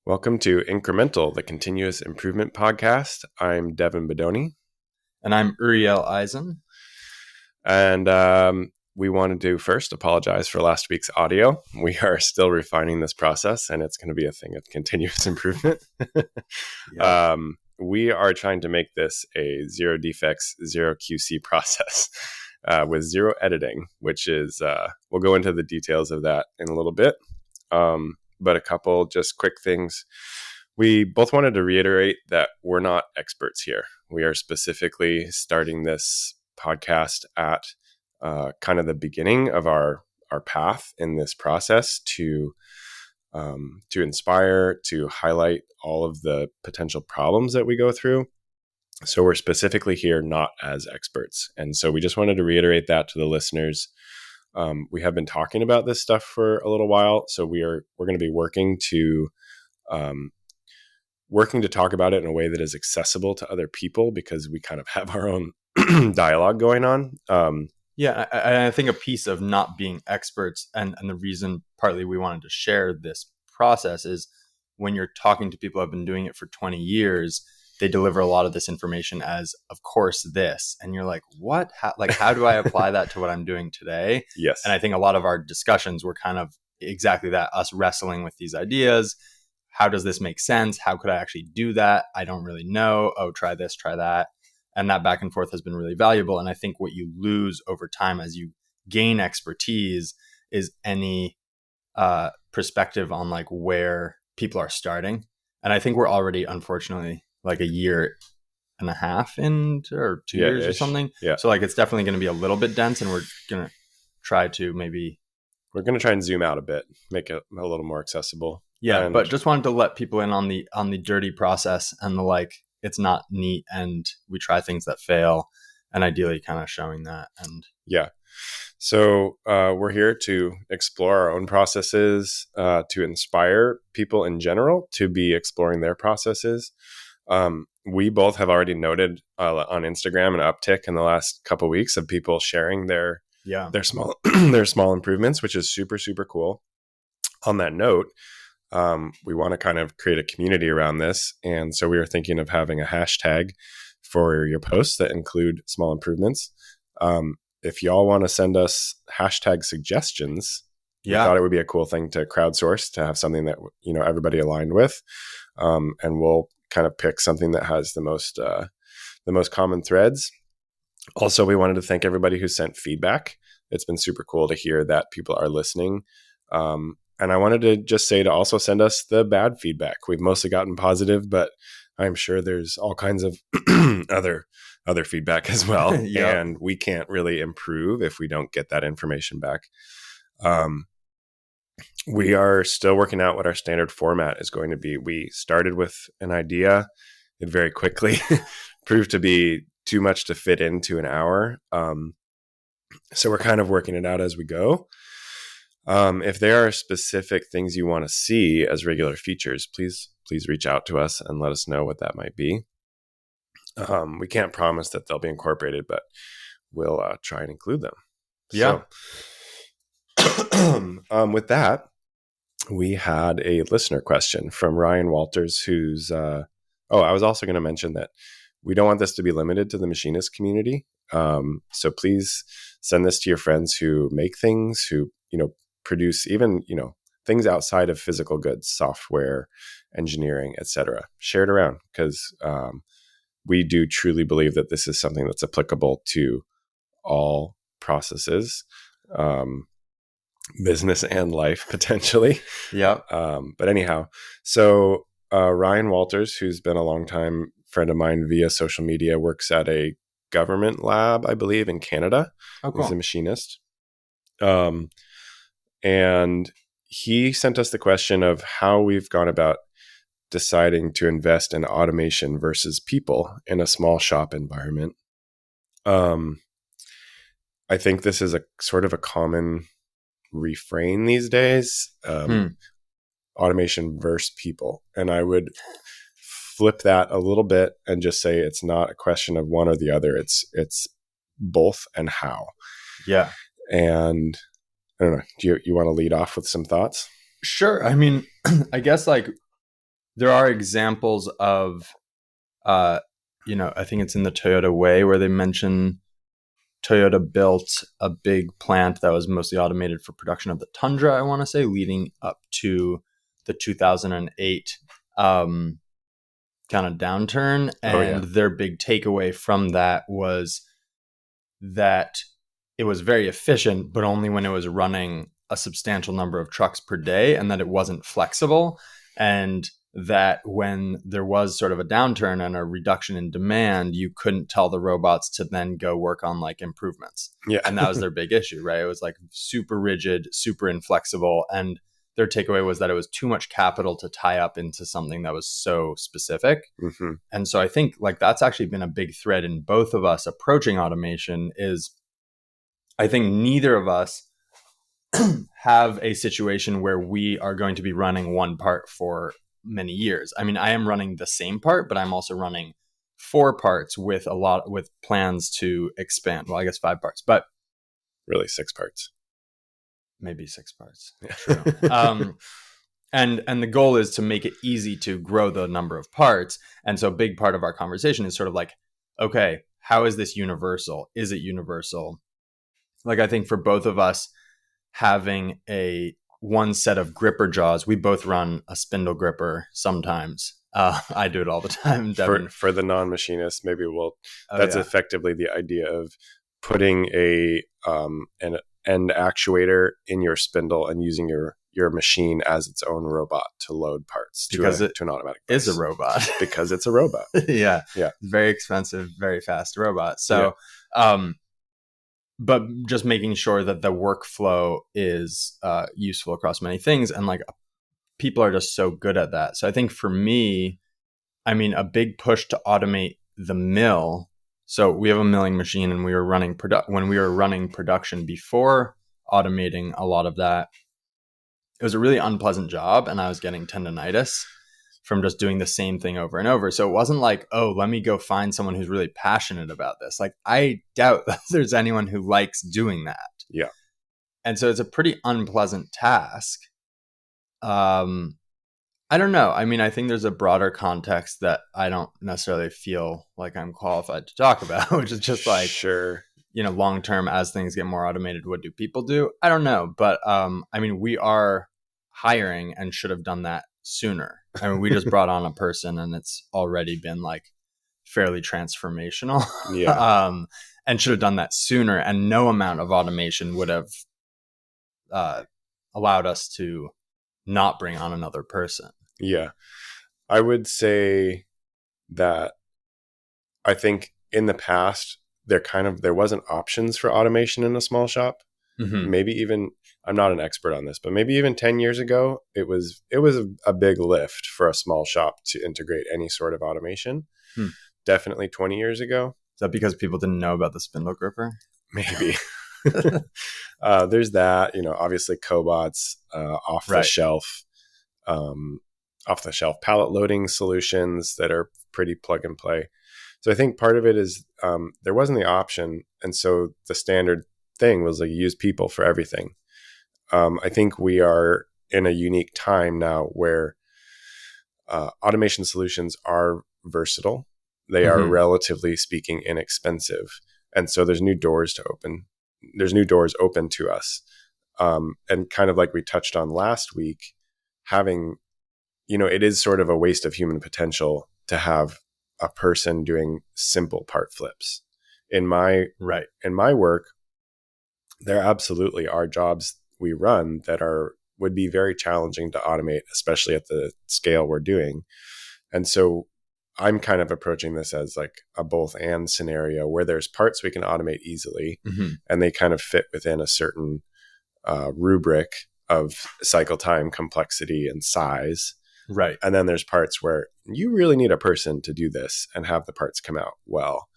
Welcome to Incremental, the continuous improvement podcast. I'm Devin Bedoni. And I'm Uriel Eisen. And we wanted to first apologize for last week's audio. We are still refining this process, and it's going to be a thing of continuous improvement. Yeah. We are trying to make this a zero defects, zero QC process with zero editing, which is, we'll go into the details of that in a little bit. But a couple just quick things. We both wanted to reiterate that we're not experts here. We are specifically starting this podcast at kind of the beginning of our path in this process to inspire, to highlight all of the potential problems that we go through. So we're specifically here not as experts. And so we just wanted to reiterate that to the listeners. We have been talking about this stuff for a little while, so we're going to be working to talk about it in a way that is accessible to other people, because we kind of have our own dialogue going on. I think a piece of not being experts and the reason partly we wanted to share this process is when you're talking to people who have been doing it for 20 years, they deliver a lot of this information as, of course, this. And you're like, what? How do I apply that to what I'm doing today? Yes. And I think a lot of our discussions were kind of exactly that, us wrestling with these ideas. How does this make sense? How could I actually do that? I don't really know. Oh, try this, try that. And that back and forth has been really valuable. And I think what you lose over time as you gain expertise is any perspective on like where people are starting. And I think we're already, unfortunately, like a year and a half in, or 2 years or something. Yeah. So like it's definitely going to be a little bit dense, and we're going to try and zoom out a bit, make it a little more accessible. Yeah, but just wanted to let people in on the dirty process and the like. It's not neat, and we try things that fail, and ideally kind of showing that. And yeah, so we're here to explore our own processes, to inspire people in general to be exploring their processes. We both have already noted on Instagram an uptick in the last couple of weeks of people sharing their small their small improvements, which is super, super cool. On that note, we want to kind of create a community around this. And so we were thinking of having a hashtag for your posts that include small improvements. If y'all want to send us hashtag suggestions, we thought it would be a cool thing to crowdsource, to have something that, everybody aligned with. And we'll kind of pick something that has the most common threads. Also, we wanted to thank everybody who sent feedback. It's been super cool to hear that people are listening. And I wanted to just say to also send us the bad feedback. We've mostly gotten positive, but I'm sure there's all kinds of other feedback as well. Yeah. And we can't really improve if we don't get that information back. We are still working out what our standard format is going to be. We started with an idea. It very quickly proved to be too much to fit into an hour. So we're kind of working it out as we go. If there are specific things you want to see as regular features, please reach out to us and let us know what that might be. We can't promise that they'll be incorporated, but we'll try and include them. Yeah. So, with that, we had a listener question from Ryan Walters, who's I was also going to mention that we don't want this to be limited to the machinist community. So please send this to your friends who make things, who, produce even, things outside of physical goods, software, engineering, etc. Share it around, because we do truly believe that this is something that's applicable to all processes, business and life potentially. Yeah. But anyhow, so Ryan Walters, who's been a longtime friend of mine via social media, works at a government lab, I believe, in Canada. Oh, cool. He's a machinist. And he sent us the question of how we've gone about deciding to invest in automation versus people in a small shop environment. I think this is a sort of a common refrain these days, automation versus people. And I would flip that a little bit and just say it's not a question of one or the other. It's both and how. Yeah. And I don't know, do you want to lead off with some thoughts? Sure. I mean, I guess like there are examples of, I think it's in the Toyota Way where they mention Toyota built a big plant that was mostly automated for production of the Tundra, I want to say, leading up to the 2008 kind of downturn. And their big takeaway from that was that it was very efficient, but only when it was running a substantial number of trucks per day, and that it wasn't flexible. And that when there was sort of a downturn and a reduction in demand, you couldn't tell the robots to then go work on like improvements. Yeah. And that was their big issue, right? It was like super rigid, super inflexible. And their takeaway was that it was too much capital to tie up into something that was so specific. Mm-hmm. And so I think like that's actually been a big thread in both of us approaching automation. Is I think neither of us have a situation where we are going to be running one part for many years. I mean, I am running the same part, but I'm also running 4 parts with plans to expand. Well, I guess 5 parts, but really 6 parts. Maybe 6 parts. True. And the goal is to make it easy to grow the number of parts. And so a big part of our conversation is sort of like, okay, how is this universal? Is it universal? Like, I think for both of us, having one set of gripper jaws, we both run a spindle gripper sometimes. I do it all the time. For the non-machinist, maybe that's effectively the idea of putting an end actuator in your spindle and using your machine as its own robot to load parts to an automatic place. Is a robot. Because it's a robot. Yeah. Very expensive, very fast robot. So, but just making sure that the workflow is useful across many things. And like people are just so good at that. So I think for me, I mean, a big push to automate the mill. So we have a milling machine, and we were running when we were running production before automating a lot of that. It was a really unpleasant job, and I was getting tendonitis from just doing the same thing over and over. So it wasn't like, oh, let me go find someone who's really passionate about this. Like, I doubt that there's anyone who likes doing that. Yeah. And so it's a pretty unpleasant task. I don't know. I mean, I think there's a broader context that I don't necessarily feel like I'm qualified to talk about, which is just like, sure, long term, as things get more automated, what do people do? I don't know. But I mean, we are hiring and should have done that sooner. I mean, we just brought on a person, and it's already been like fairly transformational. Yeah. And should have done that sooner. And no amount of automation would have allowed us to not bring on another person. Yeah. I would say that I think in the past, there wasn't options for automation in a small shop. Mm-hmm. Maybe even, I'm not an expert on this, but maybe even 10 years ago, it was a big lift for a small shop to integrate any sort of automation. Definitely 20 years ago. Is that because people didn't know about the spindle gripper? Maybe. There's that, obviously cobots, off the shelf pallet loading solutions that are pretty plug and play. So I think part of it is there wasn't the option. And so the standard thing was like use people for everything. I think we are in a unique time now where automation solutions are versatile. They are relatively speaking inexpensive. And so there's new doors to open. There's new doors open to us. And kind of like we touched on last week, having, it is sort of a waste of human potential to have a person doing simple part flips. In my work, there absolutely are jobs we run that would be very challenging to automate, especially at the scale we're doing. And so I'm kind of approaching this as like a both and scenario where there's parts we can automate easily and they kind of fit within a certain rubric of cycle time, complexity, and size. Right. And then there's parts where you really need a person to do this and have the parts come out well.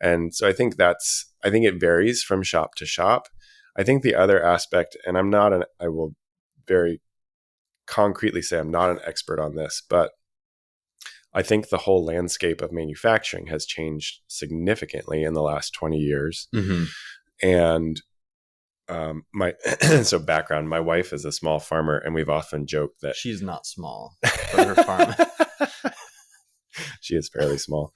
And so I think it varies from shop to shop. I think the other aspect, and I will very concretely say I'm not an expert on this, but I think the whole landscape of manufacturing has changed significantly in the last 20 years. Mm-hmm. And My so background, my wife is a small farmer, and we've often joked that she's not small, but her farm. She is fairly small.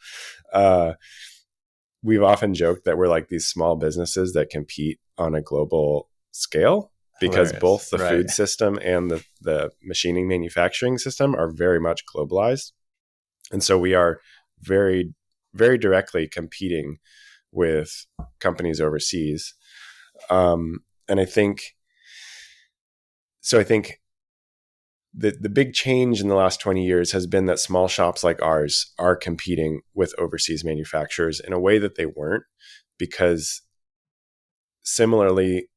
We've often joked that we're like these small businesses that compete on a global scale, because Hilarious. both the Right. food system and the machining manufacturing system are very much globalized. And so we are very, very directly competing with companies overseas. And I think the big change in the last 20 years has been that small shops like ours are competing with overseas manufacturers in a way that they weren't, because similarly,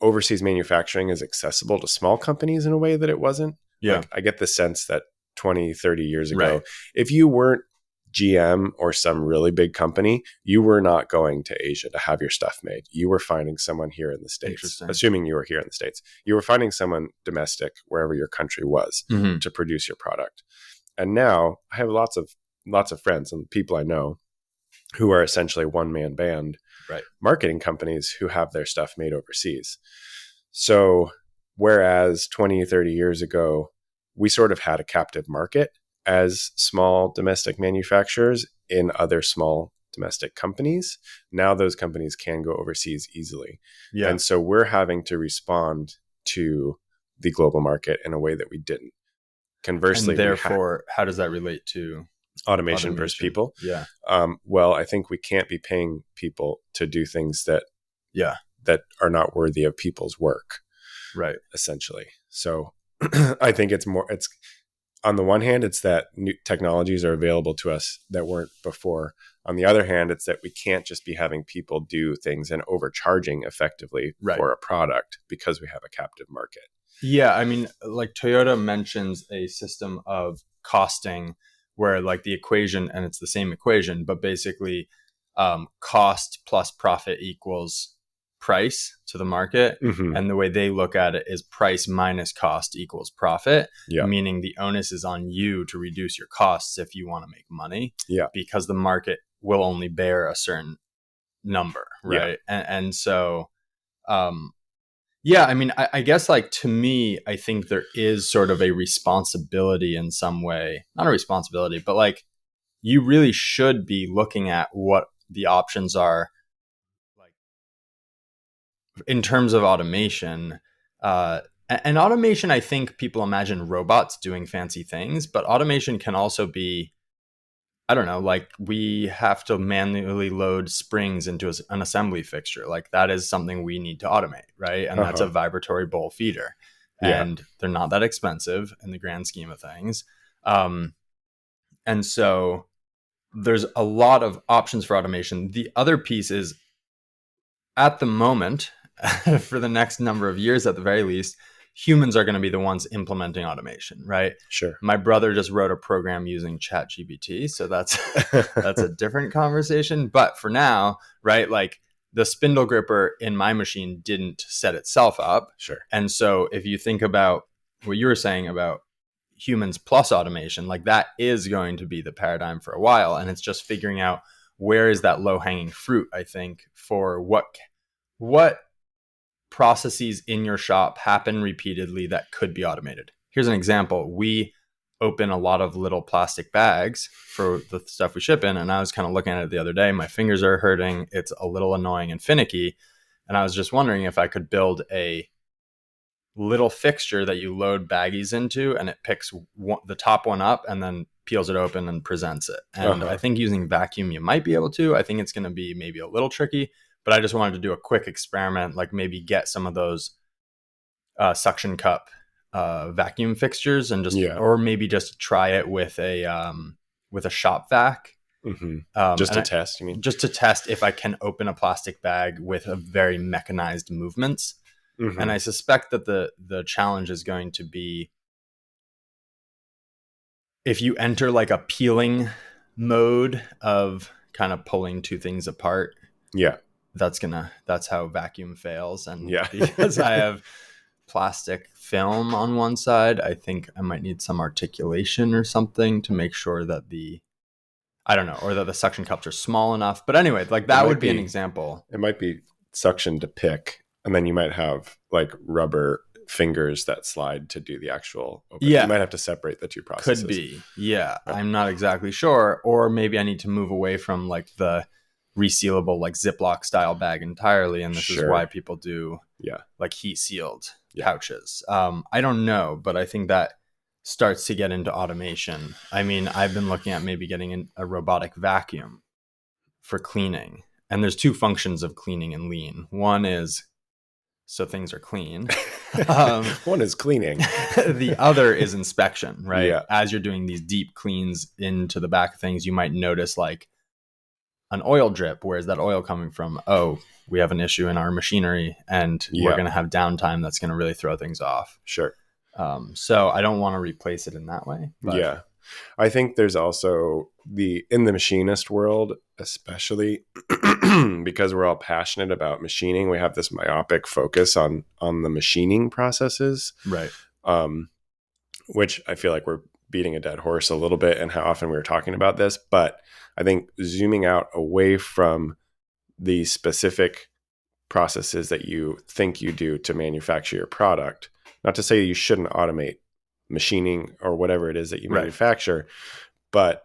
overseas manufacturing is accessible to small companies in a way that it wasn't. Yeah. Like, I get the sense that 20, 30 years ago, Right. if you weren't GM or some really big company, you were not going to Asia to have your stuff made. You were finding someone here in the States, Interesting. assuming you were here in the States. You were finding someone domestic, wherever your country was, Mhm. to produce your product. And now I have lots of friends and people I know who are essentially one-man band Right. marketing companies who have their stuff made overseas. So whereas 20, 30 years ago, we sort of had a captive market as small domestic manufacturers in other small domestic companies, now those companies can go overseas easily. Yeah. And so we're having to respond to the global market in a way that we didn't. Conversely, And therefore, how does that relate to automation versus people? Yeah. Well, I think we can't be paying people to do things that Yeah. that are not worthy of people's work, Right. essentially. So I think it's on the one hand, it's that new technologies are available to us that weren't before. On the other hand, it's that we can't just be having people do things and overcharging effectively Right. for a product because we have a captive market. Yeah. I mean, like Toyota mentions a system of costing where like the equation, and it's the same equation, but basically cost plus profit equals price to the market. Mm-hmm. And the way they look at it is price minus cost equals profit, Yeah. meaning the onus is on you to reduce your costs if you want to make money. Yeah. Because the market will only bear a certain number, right? Yeah. And so, yeah, I mean, I guess like to me, I think there is sort of a responsibility in some way, not a responsibility, but like you really should be looking at what the options are like in terms of automation. And automation, I think people imagine robots doing fancy things, but automation can also be, I don't know, like we have to manually load springs into an assembly fixture. Like that is something we need to automate, right? And that's a vibratory bowl feeder. Yeah. And they're not that expensive in the grand scheme of things. And so there's a lot of options for automation. The other piece is at the moment, for the next number of years at the very least, humans are going to be the ones implementing automation, right? Sure. My brother just wrote a program using ChatGPT, so that's a different conversation. But for now, right, like the spindle gripper in my machine didn't set itself up. Sure. And so if you think about what you were saying about humans plus automation, like that is going to be the paradigm for a while. And it's just figuring out where is that low hanging fruit, I think, for what processes in your shop happen repeatedly that could be automated. Here's an example. We open a lot of little plastic bags for the stuff we ship in. And I was kind of looking at it the other day. My fingers are hurting. It's a little annoying and finicky. And I was just wondering if I could build a little fixture that you load baggies into, and it picks the top one up and then peels it open and presents it. And I think using vacuum, you might be able to. I think it's going to be maybe a little tricky, but I just wanted to do a quick experiment, like maybe get some of those suction cup vacuum fixtures and just, or maybe just try it with a shop vac. Mm-hmm. Just to test, you mean? Just to test if I can open a plastic bag with a very mechanized movements. Mm-hmm. And I suspect that the challenge is going to be if you enter like a peeling mode of kind of pulling two things apart. Yeah. That's how vacuum fails. And yeah. because I have plastic film on one side, I think I might need some articulation or something to make sure that I don't know, or that the suction cups are small enough. But anyway, like that would be an example. It might be suction to pick And then you might have like rubber fingers that slide to do the actual open. Yeah. You might have to separate the two processes. Could be. Yeah. I'm not exactly sure. Or maybe I need to move away from like the resealable, like Ziploc style bag entirely. And this is why people do like heat sealed pouches. I don't know, but I think that starts to get into automation. I mean, I've been looking at maybe getting a robotic vacuum for cleaning. And there's two functions of cleaning in lean. One is so things are clean. One is cleaning. The other is inspection, right? Yeah. As you're doing these deep cleans into the back of things, you might notice like an oil drip. Where's that oil coming from? Oh, we have an issue in our machinery and we're going to have downtime that's going to really throw things off. Sure. So I don't want to replace it in that way. But. Yeah. I think there's also in the machinist world, especially because we're all passionate about machining, we have this myopic focus on the machining processes. Right. Which I feel like we're beating a dead horse a little bit and how often we were talking about this. But I think zooming out away from the specific processes that you think you do to manufacture your product, not to say you shouldn't automate machining or whatever it is that you manufacture, but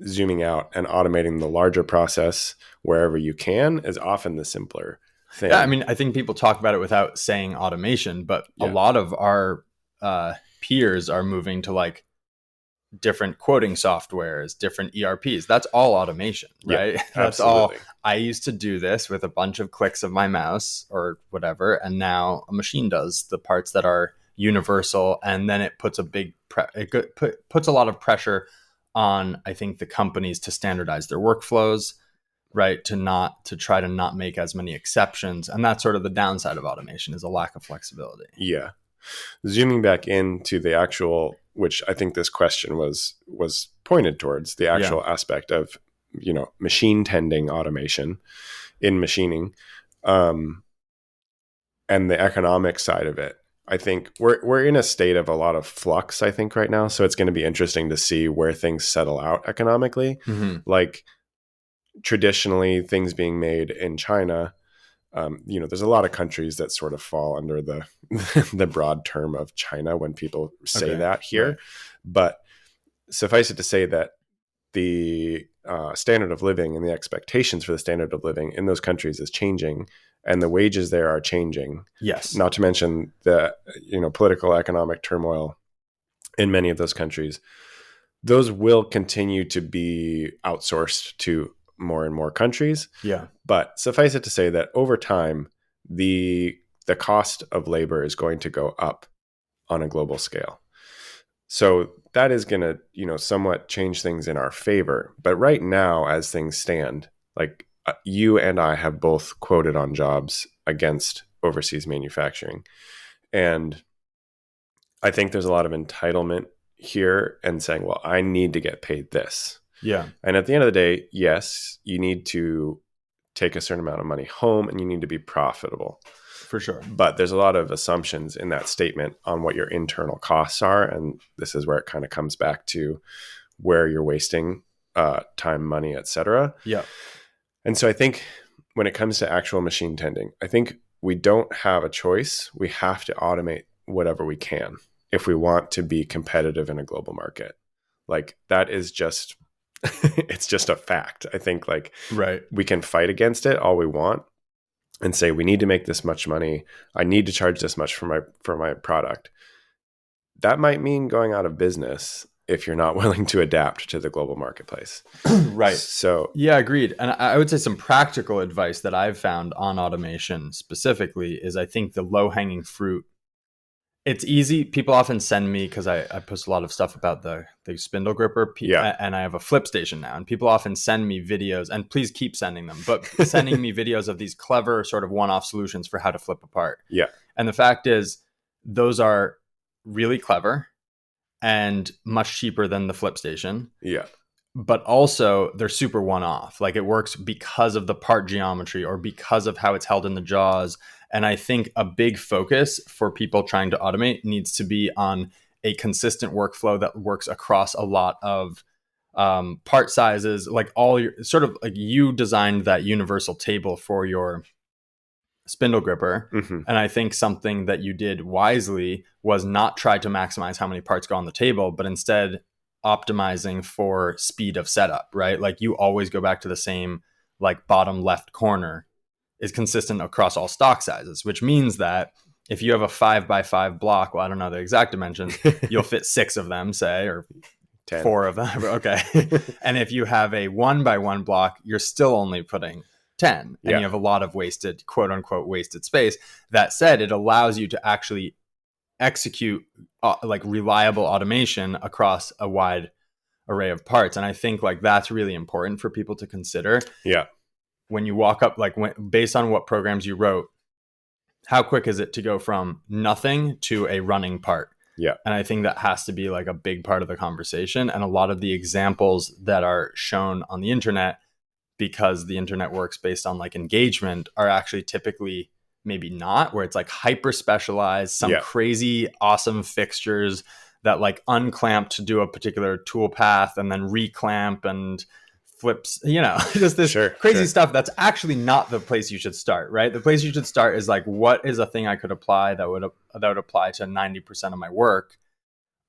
zooming out and automating the larger process wherever you can is often the simpler thing. Yeah, I mean, I think people talk about it without saying automation, but a lot of our peers are moving to like different quoting softwares, different ERPs. That's all automation, right? Yeah, That's all. I used to do this with a bunch of clicks of my mouse or whatever, and now a machine does the parts that are universal, and then it puts puts a lot of pressure on, I think, the companies to standardize their workflows, right? To try to not make as many exceptions, and that's sort of the downside of automation, is a lack of flexibility. Yeah. Zooming back into the actual, which I think this question was pointed towards, the actual aspect of, machine tending automation in machining, and the economic side of it. I think we're in a state of a lot of flux, I think, right now. So it's going to be interesting to see where things settle out economically. Mm-hmm. Like traditionally, things being made in China, there's a lot of countries that sort of fall under the broad term of China when people say that here. Right. But suffice it to say that the standard of living and the expectations for the standard of living in those countries is changing, and the wages there are changing. Yes. Not to mention the political economic turmoil in many of those countries. Those will continue to be outsourced to more and more countries. Yeah. But suffice it to say that over time, the cost of labor is going to go up on a global scale. So that is going to, somewhat change things in our favor. But right now, as things stand, like you and I have both quoted on jobs against overseas manufacturing. And I think there's a lot of entitlement here and saying, well, I need to get paid this. Yeah. And at the end of the day, yes, you need to take a certain amount of money home and you need to be profitable. For sure. But there's a lot of assumptions in that statement on what your internal costs are. And this is where it kind of comes back to where you're wasting time, money, et cetera. Yeah. And so I think when it comes to actual machine tending, I think we don't have a choice. We have to automate whatever we can if we want to be competitive in a global market. Like that is just... it's just a fact. I think we can fight against it all we want and say we need to make this much money. I need to charge this much for my product. That might mean going out of business if you're not willing to adapt to the global marketplace. Right. So yeah, agreed. And I would say some practical advice that I've found on automation specifically is I think the low-hanging fruit. It's easy. People often send me, because I post a lot of stuff about the spindle gripper, and I have a flip station now. And people often send me videos, and please keep sending them, but sending me videos of these clever sort of one-off solutions for how to flip apart. Yeah. And the fact is, those are really clever and much cheaper than the flip station. Yeah. But also, they're super one-off. Like it works because of the part geometry or because of how it's held in the jaws. And I think a big focus for people trying to automate needs to be on a consistent workflow that works across a lot of part sizes, like all your sort of like you designed that universal table for your spindle gripper. Mm-hmm. And I think something that you did wisely was not try to maximize how many parts go on the table, but instead optimizing for speed of setup, right? Like you always go back to the same, like bottom left corner is consistent across all stock sizes, which means that if you have a 5x5 block, well, I don't know the exact dimensions, you'll fit 6 of them, say, or 10. 4 of them. Okay. And if you have a 1x1 block, you're still only putting 10, and Yeah. you have a lot of wasted, quote unquote, wasted space. That said, it allows you to actually execute like reliable automation across a wide array of parts. And I think like that's really important for people to consider. Yeah. When you walk up, like based on what programs you wrote, how quick is it to go from nothing to a running part? Yeah. And I think that has to be like a big part of the conversation. And a lot of the examples that are shown on the internet, because the internet works based on like engagement, are actually typically maybe not, where it's like hyper specialized, some crazy awesome fixtures that like unclamp to do a particular tool path and then reclamp and flips, just this crazy stuff that's actually not the place you should start, right? The place you should start is like, what is a thing I could apply that would apply to 90% of my work,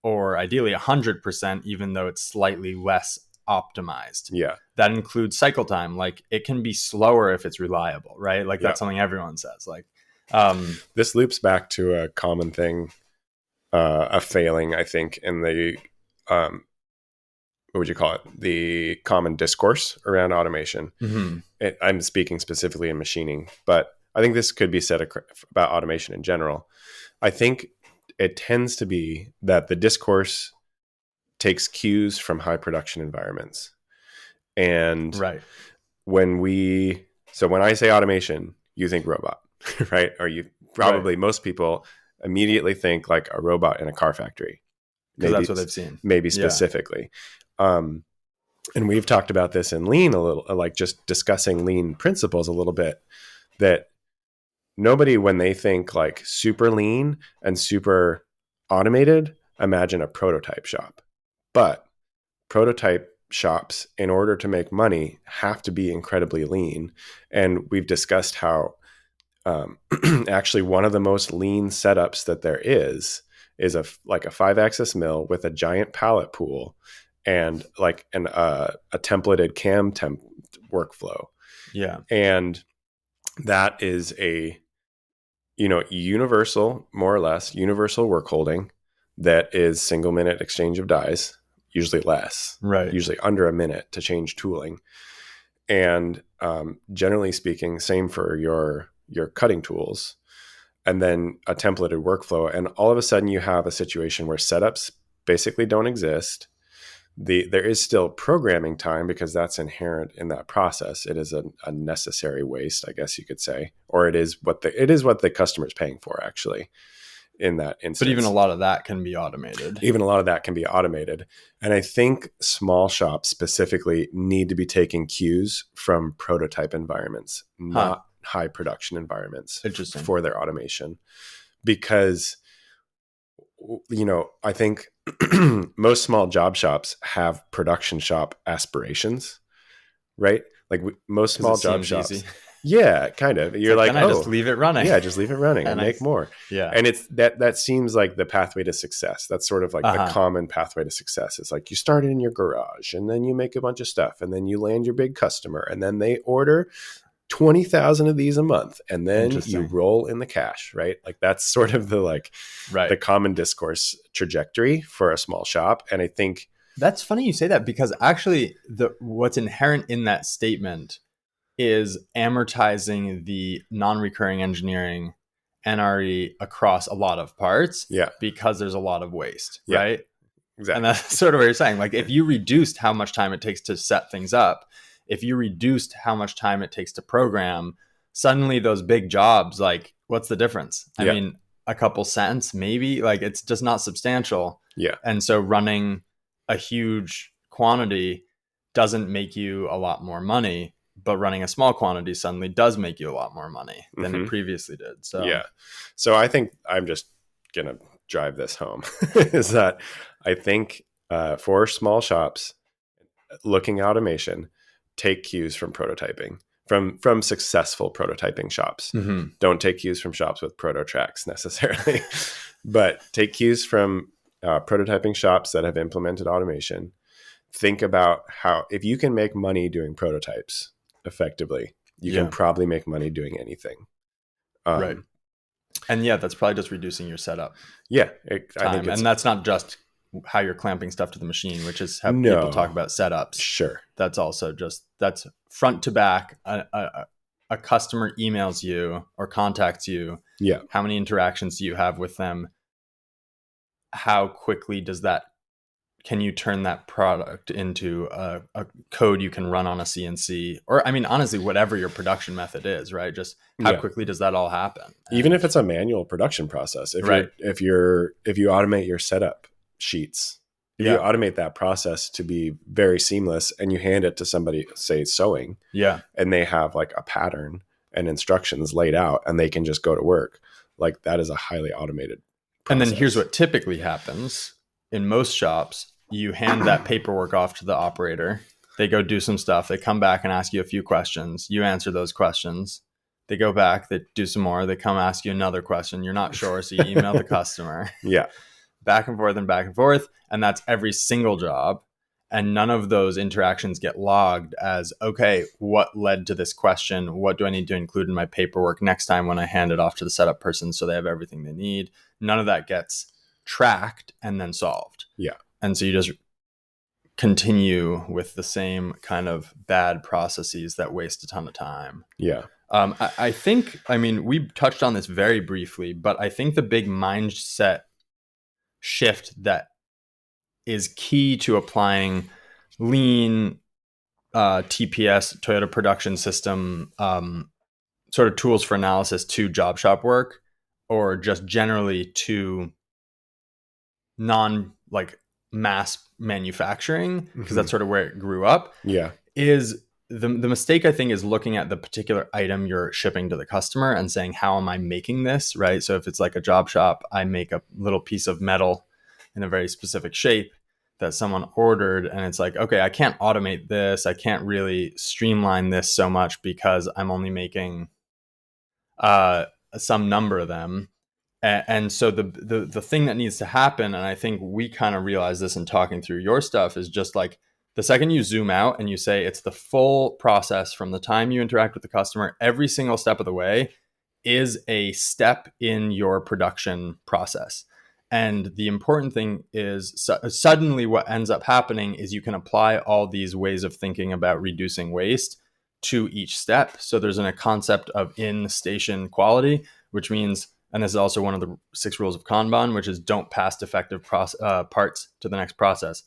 or ideally 100%, even though it's slightly less optimized. Yeah. That includes cycle time. Like it can be slower if it's reliable, right? Like that's something everyone says. Like this loops back to a common thing, a failing, I think, in the what would you call it? The common discourse around automation. Mm-hmm. I'm speaking specifically in machining, but I think this could be said about automation in general. I think it tends to be that the discourse takes cues from high production environments. And when I say automation, you think robot, right? Or you probably, most people immediately think like a robot in a car factory. Because that's what they've seen. Maybe specifically. And we've talked about this in lean a little, like just discussing lean principles a little bit, that nobody, when they think like super lean and super automated, imagine a prototype shop. But prototype shops, in order to make money, have to be incredibly lean. And we've discussed how actually one of the most lean setups that there is a 5-axis mill with a giant pallet pool and like a templated cam temp workflow. Yeah. And that is a, universal, more or less universal work holding that is single minute exchange of dies, usually less, usually under a minute to change tooling. And generally speaking, same for your cutting tools, and then a templated workflow. And all of a sudden you have a situation where setups basically don't exist. There is still programming time because that's inherent in that process. It is a necessary waste, I guess you could say, or it is what the customer is paying for actually in that instance. But even a lot of that can be automated. And I think small shops specifically need to be taking cues from prototype environments, not high production environments for their automation. Because, I think most small job shops have production shop aspirations, right? Like most small job shops. Easy. Yeah, kind of. You're like, I just leave it running. Yeah, just leave it running and make more. Yeah. And it's that seems like the pathway to success. That's sort of like the common pathway to success. It's like you start in your garage and then you make a bunch of stuff and then you land your big customer and then they order 20,000 of these a month and then you roll in the cash, right? Like that's sort of the the common discourse trajectory for a small shop. And I think that's funny you say that, because actually what's inherent in that statement is amortizing the non-recurring engineering NRE across a lot of parts, because there's a lot of waste, right? Exactly. And that's sort of what you're saying. Like if you reduced how much time it takes to set things up, if you reduced how much time it takes to program, suddenly those big jobs, like what's the difference? I mean, a couple cents, maybe, like it's just not substantial. Yeah. And so running a huge quantity doesn't make you a lot more money, but running a small quantity suddenly does make you a lot more money than it previously did. So So I think I'm just going to drive this home is that I think for small shops looking automation, take cues from prototyping, from successful prototyping shops. Mm-hmm. Don't take cues from shops with proto tracks necessarily, but take cues from prototyping shops that have implemented automation. Think about how, if you can make money doing prototypes effectively, you can probably make money doing anything. Right. And that's probably just reducing your setup. Yeah. I think and that's not just how you're clamping stuff to the machine, which is how people talk about setups. Sure. That's also that's front to back. A customer emails you or contacts you. Yeah. How many interactions do you have with them? How quickly can you turn that product into a code you can run on a CNC? Or, I mean, honestly, whatever your production method is, right? Just how quickly does that all happen? Even if it's a manual production process, if you automate your setup sheets, if you automate that process to be very seamless and you hand it to somebody, say sewing, and they have like a pattern and instructions laid out and they can just go to work, like that is a highly automated process. And then here's what typically happens in most shops. You hand that paperwork off to the operator. They go do some stuff. They come back and ask you a few questions. You answer those questions. They go back, they do some more. They come ask you another question. You're not sure, so you email the customer. Back and forth and back and forth. And that's every single job. And none of those interactions get logged as, okay, what led to this question? What do I need to include in my paperwork next time when I hand it off to the setup person so they have everything they need? None of that gets tracked and then solved. And so you just continue with the same kind of bad processes that waste a ton of time. I think, I mean, we touched on this very briefly, but I think the big mindset shift that is key to applying lean, TPS, Toyota Production System, sort of tools for analysis to job shop work, or just generally to mass manufacturing, because that's sort of where it grew up, is the mistake, I think, is looking at the particular item you're shipping to the customer and saying, how am I making this, right? So if it's like a job shop, I make a little piece of metal in a very specific shape that someone ordered, and it's like, okay, I can't automate this. I can't really streamline this so much because I'm only making some number of them. And so the thing that needs to happen, and I think we kind of realize this in talking through your stuff, is just like the second you zoom out and you say it's the full process from the time you interact with the customer, every single step of the way is a step in your production process. And the important thing is suddenly what ends up happening is you can apply all these ways of thinking about reducing waste to each step. So there's a concept of in-station quality, which means, and this is also one of the 6 rules of Kanban, which is don't pass defective parts to the next process.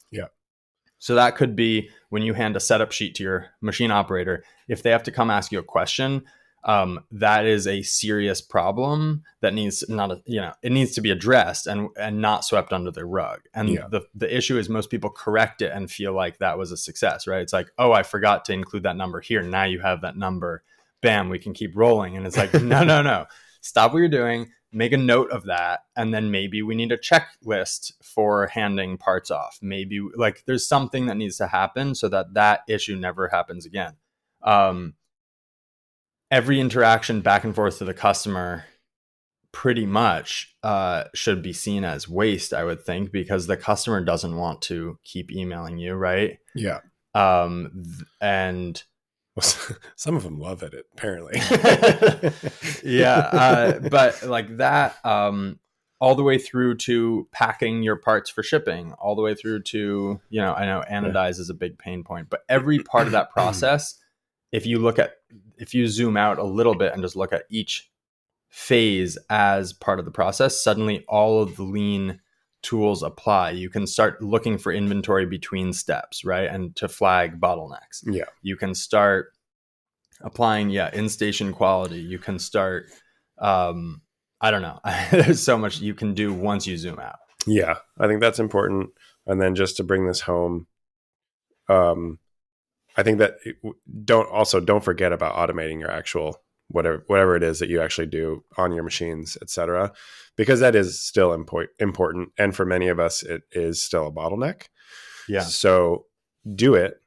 So that could be when you hand a setup sheet to your machine operator, if they have to come ask you a question, that is a serious problem that needs it needs to be addressed and not swept under the rug. And the issue is most people correct it and feel like that was a success, right? It's like, oh, I forgot to include that number here. Now you have that number. Bam, we can keep rolling. And it's like, no. Stop what you're doing, make a note of that, and then maybe we need a checklist for handing parts off. Maybe like there's something that needs to happen so that issue never happens again. Every interaction back and forth to the customer pretty much should be seen as waste, I would think, because the customer doesn't want to keep emailing you, right? And some of them love it, apparently. But like that, all the way through to packing your parts for shipping, all the way through to, I know anodize is a big pain point, but every part of that process, if you zoom out a little bit and just look at each phase as part of the process, suddenly all of the lean tools apply. You can start looking for inventory between steps, right? And to flag bottlenecks. You can start applying, in-station quality. You can start, I don't know. There's so much you can do once you zoom out. I think that's important. And then just to bring this home, I think that don't forget about automating your actual whatever it is that you actually do on your machines, etc., because that is still important. And for many of us, it is still a bottleneck. So do it.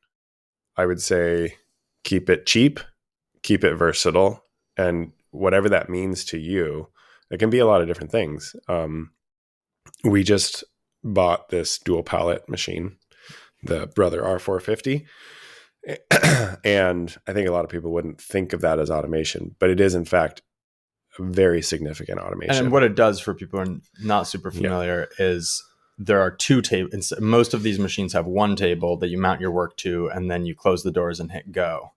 I would say keep it cheap, keep it versatile, and whatever that means to you, it can be a lot of different things. We just bought this dual pallet machine, the Brother R450. And I think a lot of people wouldn't think of that as automation, but it is in fact a very significant automation. And what it does for people who are not super familiar is there are two tables. Most of these machines have one table that you mount your work to, and then you close the doors and hit go.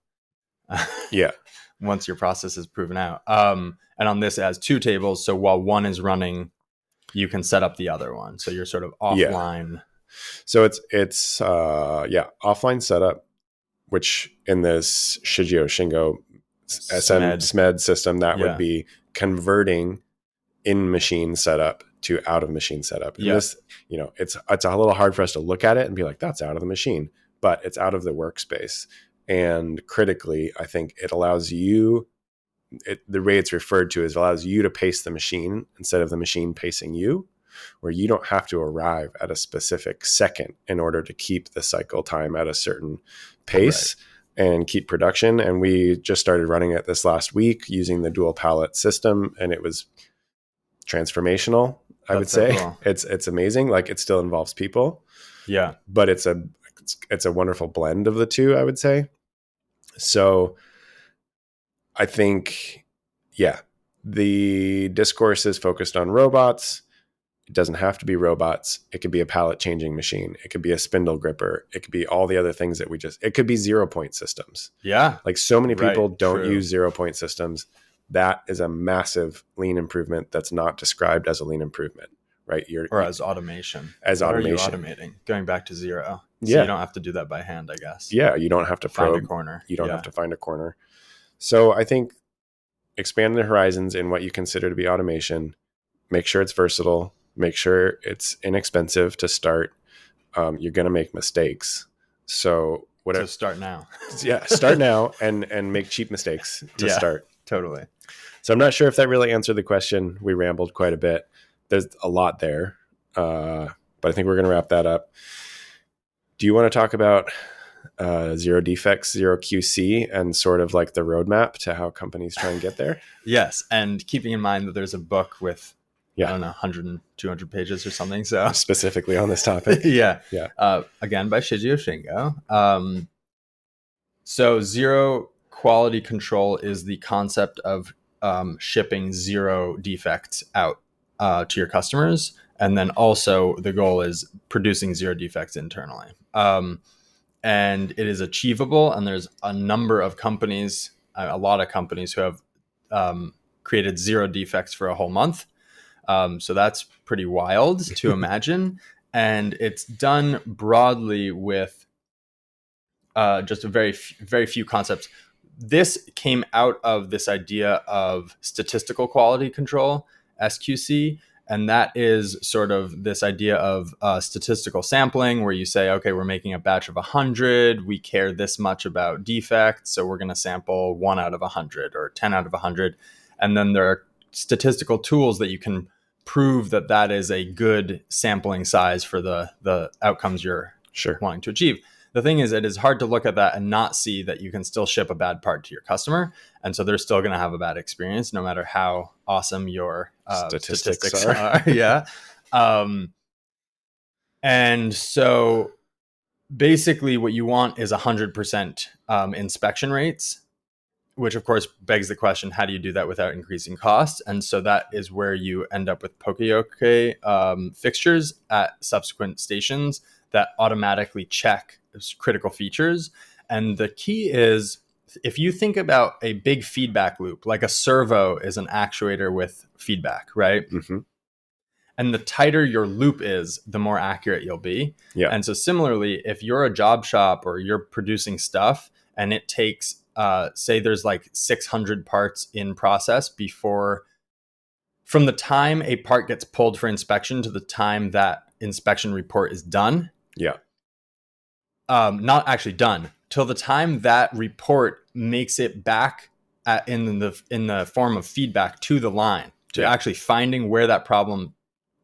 Yeah. Once your process is proven out. And on this, it has two tables. So while one is running, you can set up the other one. So you're sort of offline. Yeah. So it's offline setup, which in this Shigeo Shingo SMED system, that would be converting in machine setup to out of machine setup. And this, it's a little hard for us to look at it and be like, that's out of the machine, but it's out of the workspace. And critically, I think it allows you, the way it's referred to is allows you to pace the machine instead of the machine pacing you, where you don't have to arrive at a specific second in order to keep the cycle time at a certain pace and keep production. And we just started running it this last week using the dual pallet system, and it was transformational. I would say cool. It's amazing. Like, it still involves people, but it's a wonderful blend of the two, I would say. So I think, the discourse is focused on robots. It doesn't have to be robots. It could be a pallet changing machine. It could be a spindle gripper. It could be all the other things that it could be 0-point systems. Yeah. Like, so many people don't use 0-point systems. That is a massive lean improvement that's not described as a lean improvement, right? As automation. As automation. Are you automating? Going back to zero. So you don't have to do that by hand, I guess. Yeah, you don't have to find a corner. You don't have to find a corner. So I think expand the horizons in what you consider to be automation. Make sure it's versatile. Make sure it's inexpensive to start. You're going to make mistakes. So whatever. So start now. Start now and make cheap mistakes to start. Totally. So I'm not sure if that really answered the question. We rambled quite a bit. There's a lot there, but I think we're going to wrap that up. Do you want to talk about zero defects, zero QC, and sort of like the roadmap to how companies try and get there? Yes. And keeping in mind that there's a book with, I don't know, 100 and 200 pages or something. So specifically on this topic. Again, by Shigeo Shingo. So zero quality control is the concept of shipping zero defects out to your customers. And then also the goal is producing zero defects internally. And it is achievable. And there's a number of companies, a lot of companies who have created zero defects for a whole month. So that's pretty wild to imagine. And it's done broadly with just a very few concepts. This came out of this idea of statistical quality control, SQC. And that is sort of this idea of statistical sampling, where you say, okay, we're making a batch of 100. We care this much about defects. So we're going to sample 1 out of 100 or 10 out of 100. And then there are statistical tools that you can prove that that is a good sampling size for the outcomes you're wanting to achieve. The thing is, it is hard to look at that and not see that you can still ship a bad part to your customer. And so they're still going to have a bad experience, no matter how awesome your statistics are. And so basically what you want is 100% inspection rates, which of course begs the question, how do you do that without increasing costs? And so that is where you end up with Poka yoke fixtures at subsequent stations that automatically check critical features. And the key is, if you think about a big feedback loop, like a servo is an actuator with feedback, right? Mm-hmm. And the tighter your loop is, the more accurate you'll be. Yeah. And so similarly, if you're a job shop or you're producing stuff and it takes, say there's like 600 parts in process from the time a part gets pulled for inspection to the time that inspection report is done. Yeah. Not actually done, till the time that report makes it back in the form of feedback to the line, to actually finding where that problem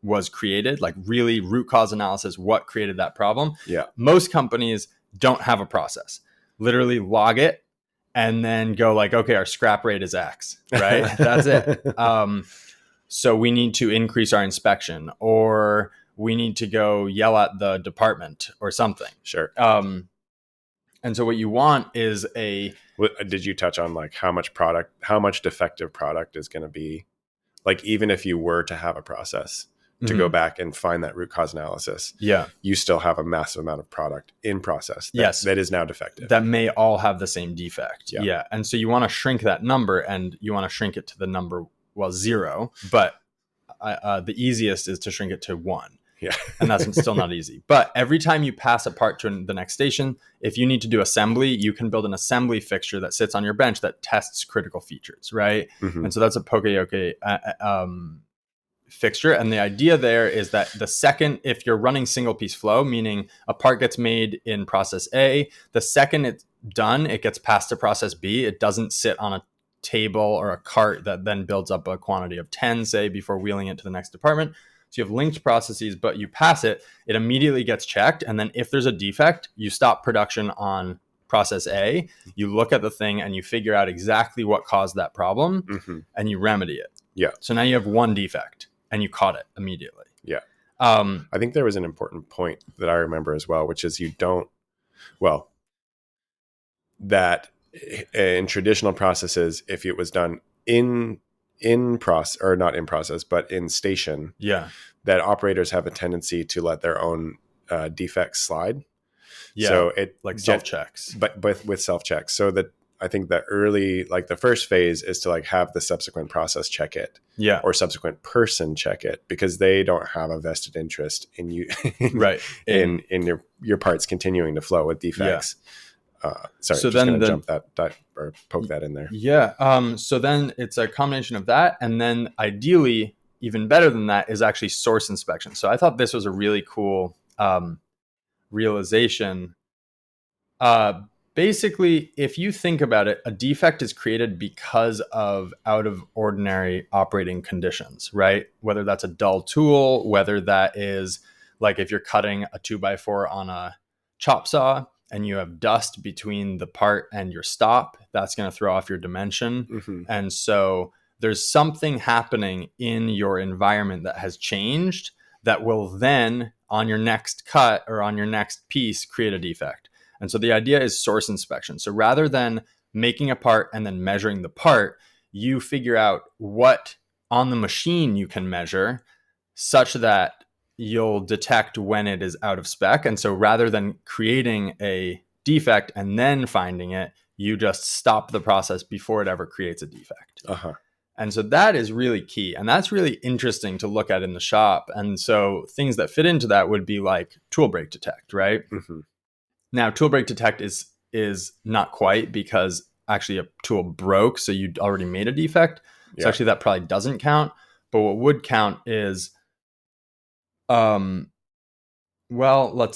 was created, like really root cause analysis, what created that problem. Yeah. Most companies don't have a process. Literally log it and then go like, okay, our scrap rate is X, right? That's it. So we need to increase our inspection, or we need to go yell at the department or something. Sure. And so what you want is did you touch on like how much defective product is going to be, like, even if you were to have a process to go back and find that root cause analysis, you still have a massive amount of product in process that is now defective. That may all have the same defect. Yeah. And so you want to shrink that number, and you want to shrink it to the number, 0, but the easiest is to shrink it to 1. Yeah. And that's still not easy. But every time you pass a part to the next station, if you need to do assembly, you can build an assembly fixture that sits on your bench that tests critical features, right? Mm-hmm. And so that's a Poka yoke fixture. And the idea there is that the second, if you're running single piece flow, meaning a part gets made in process A, the second it's done, it gets passed to process B. It doesn't sit on a table or a cart that then builds up a quantity of 10, say, before wheeling it to the next department. So you have linked processes, but you pass it, it immediately gets checked. And then if there's a defect, you stop production on process A, you look at the thing and you figure out exactly what caused that problem, and you remedy it. Yeah. So now you have one defect and you caught it immediately. Yeah. I think there was an important point that I remember as well, which is that in traditional processes, if it was done in process, or not in process, but in station, that operators have a tendency to let their own defects slide. Yeah. So it like self-checks, but with self-checks. So that I think the early, like the first phase is to like have the subsequent process check it, or subsequent person check it, because they don't have a vested interest in you, right? in your parts continuing to flow with defects. Sorry, so just then jump that or poke that in there. Yeah. So then it's a combination of that, and then ideally, even better than that, is actually source inspection. So I thought this was a really cool realization. Basically, if you think about it, a defect is created because of out of ordinary operating conditions, right? Whether that's a dull tool, whether that is like if you're cutting a 2x4 on a chop saw and you have dust between the part and your stop, that's going to throw off your dimension. Mm-hmm. And so there's something happening in your environment that has changed that will then, on your next cut or on your next piece, create a defect. And so the idea is source inspection. So rather than making a part and then measuring the part, you figure out what on the machine you can measure such that you'll detect when it is out of spec. And so rather than creating a defect and then finding it, you just stop the process before it ever creates a defect. And so that is really key. And that's really interesting to look at in the shop. And so things that fit into that would be like tool break detect, right? Mm-hmm. Now, tool break detect is not quite, because actually a tool broke, so you already made a defect. So actually that probably doesn't count. But what would count is, let's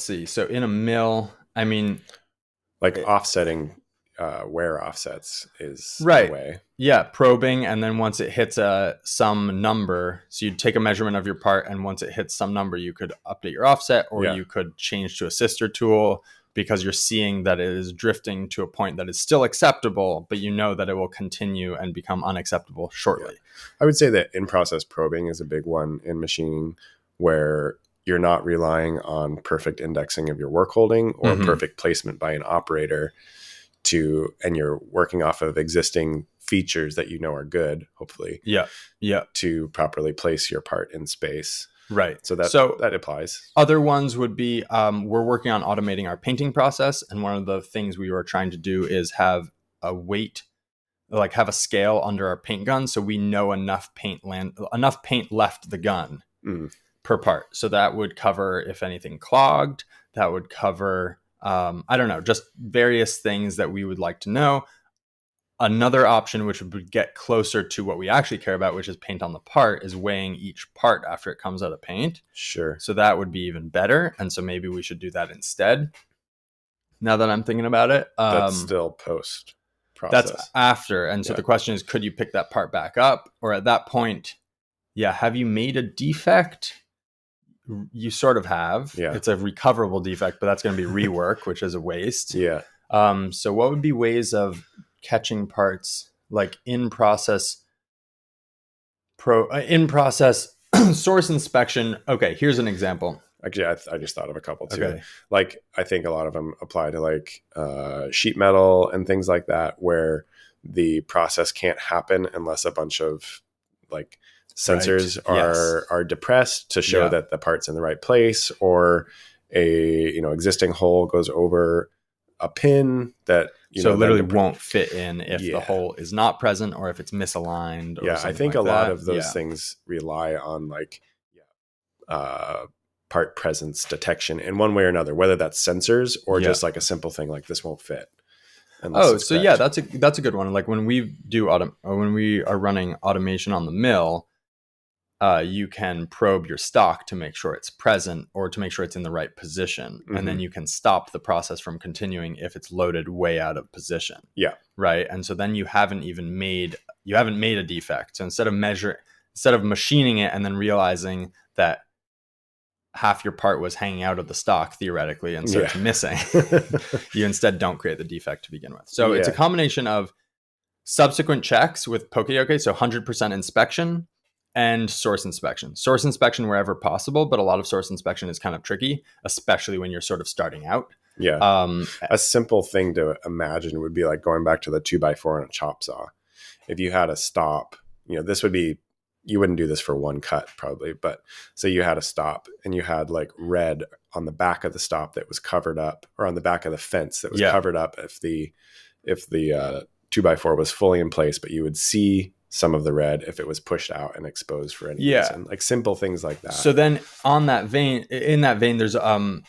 see. So in a mill, I mean, like offsetting wear offsets is right. the way. Yeah, probing, and then once it hits some number, so you'd take a measurement of your part, and once it hits some number, you could update your offset, or you could change to a sister tool, because you're seeing that it is drifting to a point that is still acceptable, but you know that it will continue and become unacceptable shortly. I would say that in-process probing is a big one in machining, where you're not relying on perfect indexing of your work holding or perfect placement by an operator and you're working off of existing features that you know are good, hopefully. To properly place your part in space. Right. So that applies. Other ones would be, we're working on automating our painting process. And one of the things we were trying to do is have a weight, like have a scale under our paint gun, so we know enough paint left the gun per part. So that would cover if anything clogged. That would cover, I don't know, just various things that we would like to know. Another option, which would get closer to what we actually care about, which is paint on the part, is weighing each part after it comes out of paint. Sure. So that would be even better. And so maybe we should do that instead. Now that I'm thinking about it. That's still post process. That's after. And so the question is, could you pick that part back up? Or at that point, have you made a defect? You sort of have. Yeah. It's a recoverable defect, but that's going to be rework, which is a waste. Yeah. So what would be ways of catching parts, like in process source inspection. Okay, here's an example. Actually, I just thought of a couple too. Okay. Like, I think a lot of them apply to like sheet metal and things like that, where the process can't happen unless a bunch of like sensors are depressed to show that the part's in the right place, or a existing hole goes over a pin that literally won't fit in if the hole is not present or if it's misaligned. Or I think like a lot of those things rely on like part presence detection in one way or another, whether that's sensors or just like a simple thing like this won't fit. That's a good one. Like when we are running automation on the mill, you can probe your stock to make sure it's present or to make sure it's in the right position. Mm-hmm. And then you can stop the process from continuing if it's loaded way out of position. Yeah. Right. And so then you haven't made a defect. So instead of machining it and then realizing that half your part was hanging out of the stock theoretically, and so it's missing, you instead don't create the defect to begin with. So it's a combination of subsequent checks with Poka yoke, so 100% inspection, and source inspection. Source inspection wherever possible, but a lot of source inspection is kind of tricky, especially when you're sort of starting out. Yeah. A simple thing to imagine would be like going back to the 2x4 on a chop saw. If you had a stop, this would be, you wouldn't do this for one cut probably, but say you had a stop and you had like red on the back of the stop that was covered up, or on the back of the fence that was covered up if the 2x4 was fully in place, but you would see some of the red if it was pushed out and exposed for any reason. Like simple things like that. So then in that vein,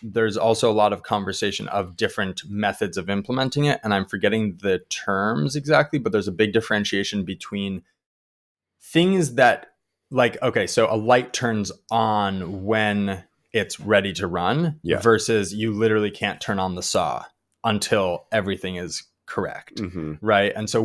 there's also a lot of conversation of different methods of implementing it. And I'm forgetting the terms exactly, but there's a big differentiation between things that, like, okay, so a light turns on when it's ready to run versus you literally can't turn on the saw until everything is correct. Mm-hmm. Right. And so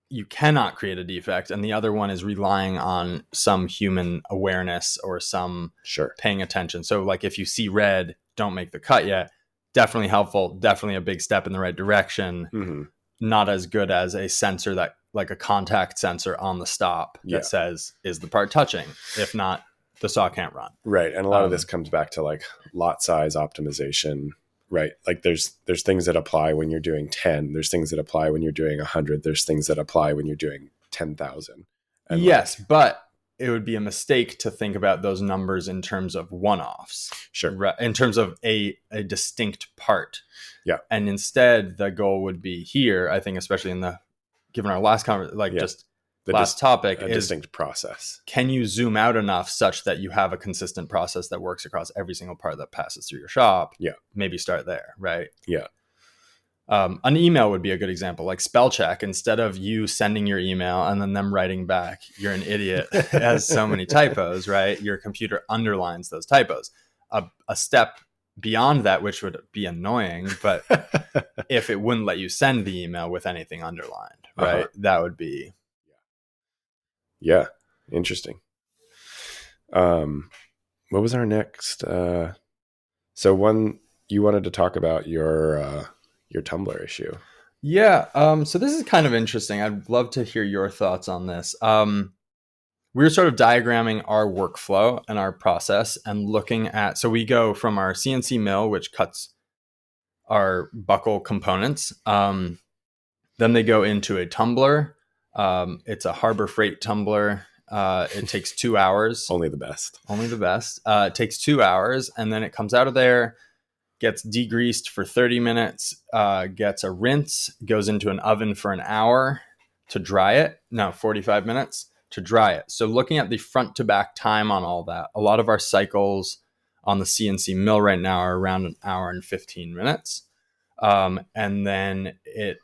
you cannot create a defect, and the other one is relying on some human awareness or some paying attention. So like if you see red, don't make the cut yet. Definitely helpful. Definitely a big step in the right direction. Mm-hmm. Not as good as a sensor that, like a contact sensor on the stop that says, is the part touching? If not, the saw can't run. Right. And a lot of this comes back to like lot size optimization. Right. Like there's things that apply when you're doing 10. There's things that apply when you're doing 100. There's things that apply when you're doing 10,000. Yes, but it would be a mistake to think about those numbers in terms of one-offs. Sure. Right, in terms of a distinct part. Yeah. And instead, the goal would be here, I think, especially given our last topic, a distinct process. Can you zoom out enough such that you have a consistent process that works across every single part that passes through your shop? Yeah. Maybe start there, right? Yeah. An email would be a good example, like spell check. Instead of you sending your email and then them writing back, you're an idiot, it has so many typos, right? Your computer underlines those typos. A step beyond that, which would be annoying, but if it wouldn't let you send the email with anything underlined, right? That would be... Yeah. Interesting. What was our next? So one, you wanted to talk about your Tumblr issue. Yeah. So this is kind of interesting. I'd love to hear your thoughts on this. We're sort of diagramming our workflow and our process and looking at, so we go from our CNC mill, which cuts our buckle components. Then they go into a tumbler. It's a Harbor Freight tumbler. It takes 2 hours. Only the best. It takes 2 hours, and then it comes out of there, gets degreased for 30 minutes, gets a rinse, goes into an oven for an hour to dry it. No, 45 minutes to dry it. So looking at the front to back time on all that, a lot of our cycles on the CNC mill right now are around an hour and 15 minutes. And then it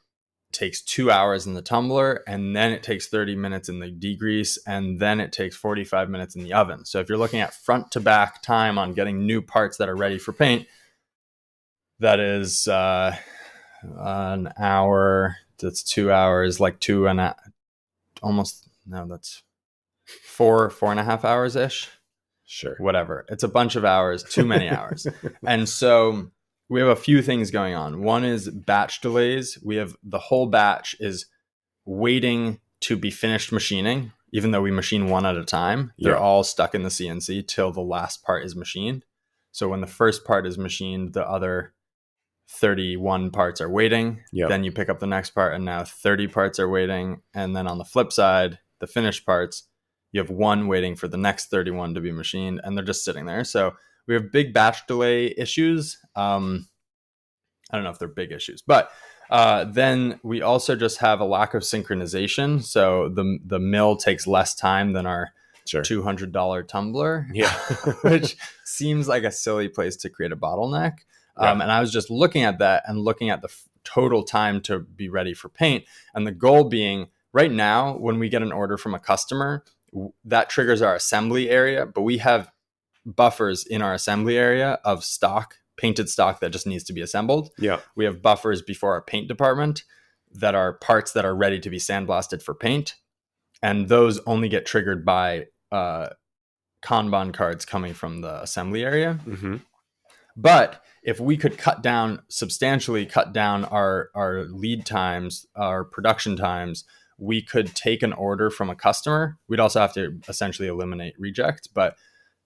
takes 2 hours in the tumbler, and then it takes 30 minutes in the degrease, and then it takes 45 minutes in the oven. So if you're looking at front to back time on getting new parts that are ready for paint, that is an hour. That's 2 hours, like that's 4.5 hours ish. Sure. Whatever. It's a bunch of hours, too many hours. And so we have a few things going on. One is batch delays. We have the whole batch is waiting to be finished machining, even though we machine one at a time. They're all stuck in the CNC till the last part is machined. So when the first part is machined, the other 31 parts are waiting. Then you pick up the next part, and now 30 parts are waiting. And then on the flip side, the finished parts, you have one waiting for the next 31 to be machined, and they're just sitting there. So we have big batch delay issues. I don't know if they're big issues, but then we also just have a lack of synchronization. So the mill takes less time than our $200 tumbler, which seems like a silly place to create a bottleneck. And I was just looking at that and looking at the total time to be ready for paint. And the goal being, right now, when we get an order from a customer, that triggers our assembly area, but we have buffers in our assembly area of stock, painted stock that just needs to be assembled. We have buffers before our paint department that are parts that are ready to be sandblasted for paint. And those only get triggered by Kanban cards coming from the assembly area. But if we could substantially cut down our lead times, our production times, we could take an order from a customer. We'd also have to essentially eliminate rejects, but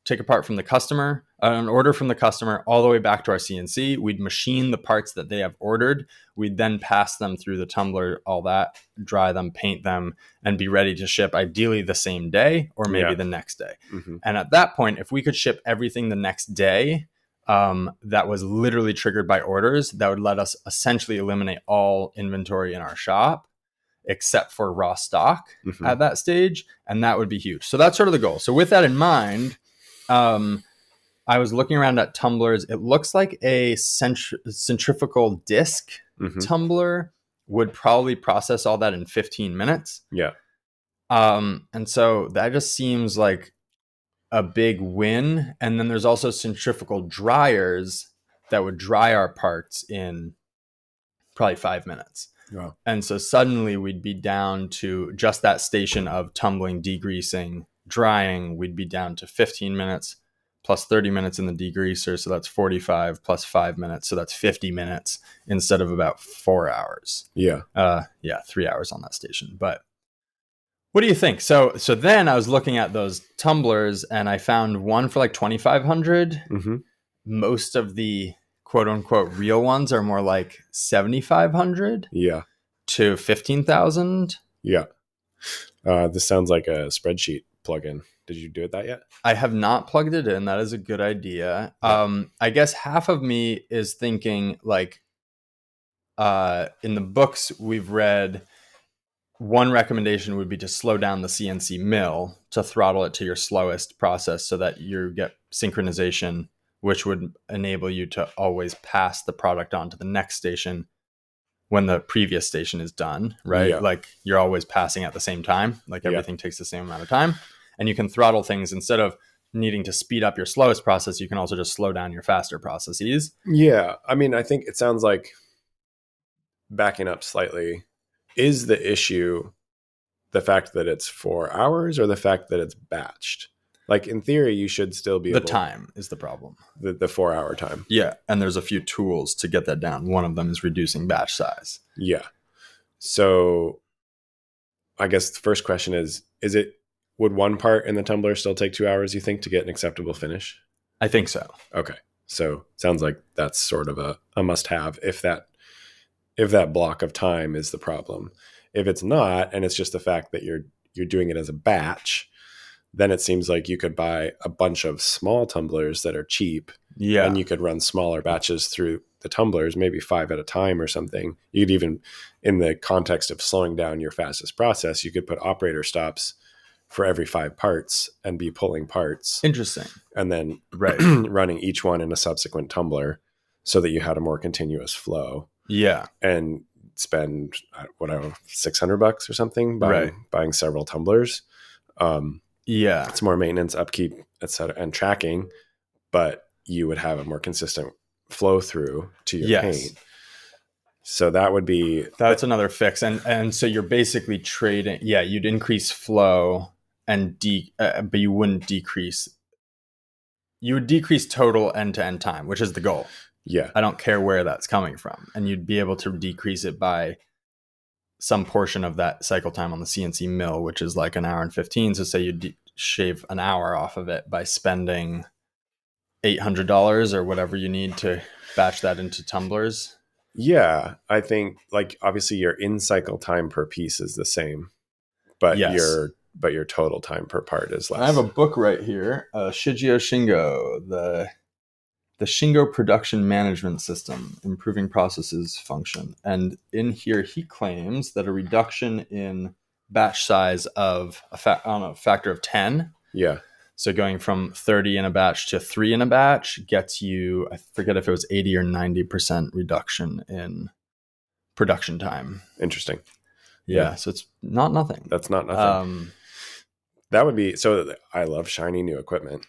take a part from the customer, an order from the customer, all the way back to our CNC. We'd machine the parts that they have ordered. We'd then pass them through the tumbler, all that, dry them, paint them, and be ready to ship ideally the same day or maybe the next day. And at that point, if we could ship everything the next day, that was literally triggered by orders, that would let us essentially eliminate all inventory in our shop except for raw stock at that stage. And that would be huge. So that's sort of the goal. So with that in mind, I was looking around at tumblers. It looks like a centrifugal disc tumbler would probably process all that in 15 minutes. And so that just seems like a big win. And then there's also centrifugal dryers that would dry our parts in probably 5 minutes. And so suddenly we'd be down to just that station of tumbling, degreasing, drying. We'd be down to 15 minutes plus 30 minutes in the degreaser. So that's 45 plus 5 minutes. So that's 50 minutes instead of about 4 hours. 3 hours on that station. But what do you think? So then I was looking at those tumblers and I found one for like 2,500. Most of the quote unquote real ones are more like 7,500 to 15,000. This sounds like a spreadsheet plugin. Did you do it that yet? I have not plugged it in. That is a good idea. I guess half of me is thinking like in the books we've read, one recommendation would be to slow down the CNC mill to throttle it to your slowest process so that you get synchronization, which would enable you to always pass the product on to the next station when the previous station is done, right? Like you're always passing at the same time, like everything takes the same amount of time. And you can throttle things instead of needing to speed up your slowest process. You can also just slow down your faster processes. I mean, I think it sounds like, backing up slightly, is the issue the fact that it's 4 hours or the fact that it's batched? Like in theory, you should still be able... The time is the problem. The 4 hour time. And there's a few tools to get that down. One of them is reducing batch size. So I guess the first question is would one part in the tumbler still take 2 hours, you think, to get an acceptable finish? I think so. Okay. So sounds like that's sort of a must have if that block of time is the problem. If it's not, and it's just the fact that you're doing it as a batch, then it seems like you could buy a bunch of small tumblers that are cheap. And you could run smaller batches through the tumblers, maybe 5 at a time or something. You could even, in the context of slowing down your fastest process, you could put operator stops for every 5 parts and be pulling parts. Interesting. And then running each one in a subsequent tumbler so that you had a more continuous flow. And spend, what I don't know, $600 or something buying several tumblers. It's more maintenance, upkeep, etc., and tracking, but you would have a more consistent flow through to your paint. So that's another fix. And so you're basically trading. You'd increase flow and but you wouldn't decrease you would decrease total end-to-end time, which is the goal. Yeah. I don't care where that's coming from. And you'd be able to decrease it by some portion of that cycle time on the CNC mill, which is like an hour and 15. So say you shave an hour off of it by spending $800 or whatever you need to batch that into tumblers. Yeah. I think like obviously your in cycle time per piece is the same, but Yes. your total time per part is less. I have a book right here, Shigeo Shingo, the Shingo Production Management System, Improving Processes Function. And in here, he claims that a reduction in batch size of a factor of 10. Yeah. So going from 30 in a batch to 3 in a batch gets you, I forget if it was 80 or 90% reduction in production time. Interesting. Yeah. So it's not nothing. That's not nothing. That would be, so I love shiny new equipment.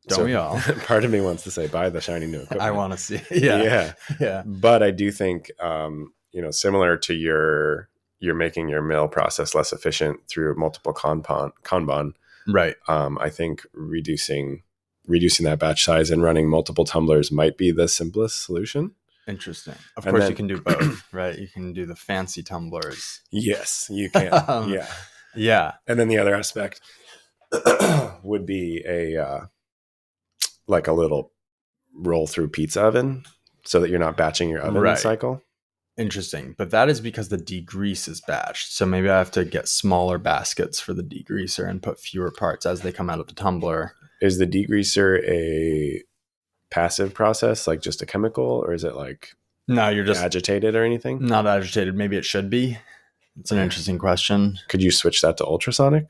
Don't we all? Part of me wants to say, buy the shiny new equipment. I want to see. Yeah. But I do think, similar to you're making your mill process less efficient through multiple Kanban. Right. I think reducing that batch size and running multiple tumblers might be the simplest solution. Interesting. Of course, you can do both, right? You can do the fancy tumblers. Yes, you can. Yeah. Yeah. And then the other aspect would be a little roll through pizza oven so that you're not batching your oven cycle. Interesting. But that is because the degrease is batched. So maybe I have to get smaller baskets for the degreaser and put fewer parts as they come out of the tumbler. Is the degreaser a passive process, like just a chemical, or is it like no, you're just agitated or anything? Not agitated. Maybe it should be. It's an interesting question. Could you switch that to ultrasonic,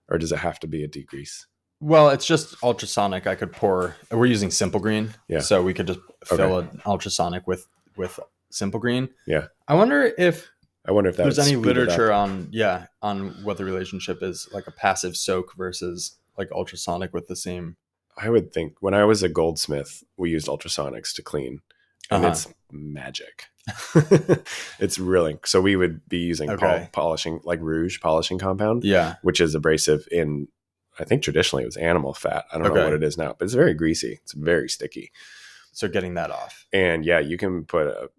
or does it have to be a degrease? Well, it's just ultrasonic. I could pour. We're using Simple Green, so we could just fill an ultrasonic with Simple Green. Yeah. I wonder if there's any literature on what the relationship is, like a passive soak versus like ultrasonic with the same. I would think when I was a goldsmith, we used ultrasonics to clean, and it's magic. It's really, so we would be using polishing, like rouge polishing compound, which is abrasive in, I think traditionally it was animal fat. I don't know what it is now, but it's very greasy. It's very sticky. So getting that off. And you can put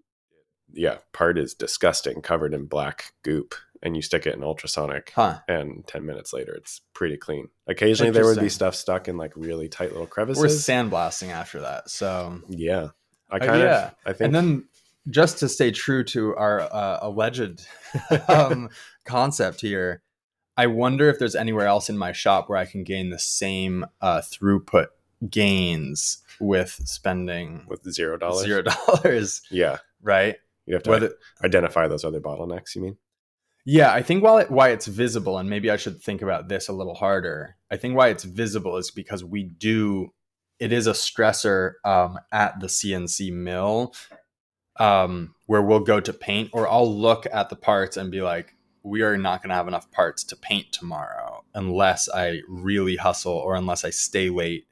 part is disgusting, covered in black goop, and you stick it in ultrasonic, and 10 minutes later, it's pretty clean. Occasionally there would be stuff stuck in like really tight little crevices. We're sandblasting after that. So yeah, I think. And then just to stay true to our alleged concept here, I wonder if there's anywhere else in my shop where I can gain the same throughput gains with spending with $0. $0. Yeah. Right. You have to identify those other bottlenecks, you mean? Yeah, I think why it's visible, and maybe I should think about this a little harder. I think why it's visible is because it is a stressor at the CNC mill where we'll go to paint, or I'll look at the parts and be like, we are not going to have enough parts to paint tomorrow unless I really hustle or unless I stay late.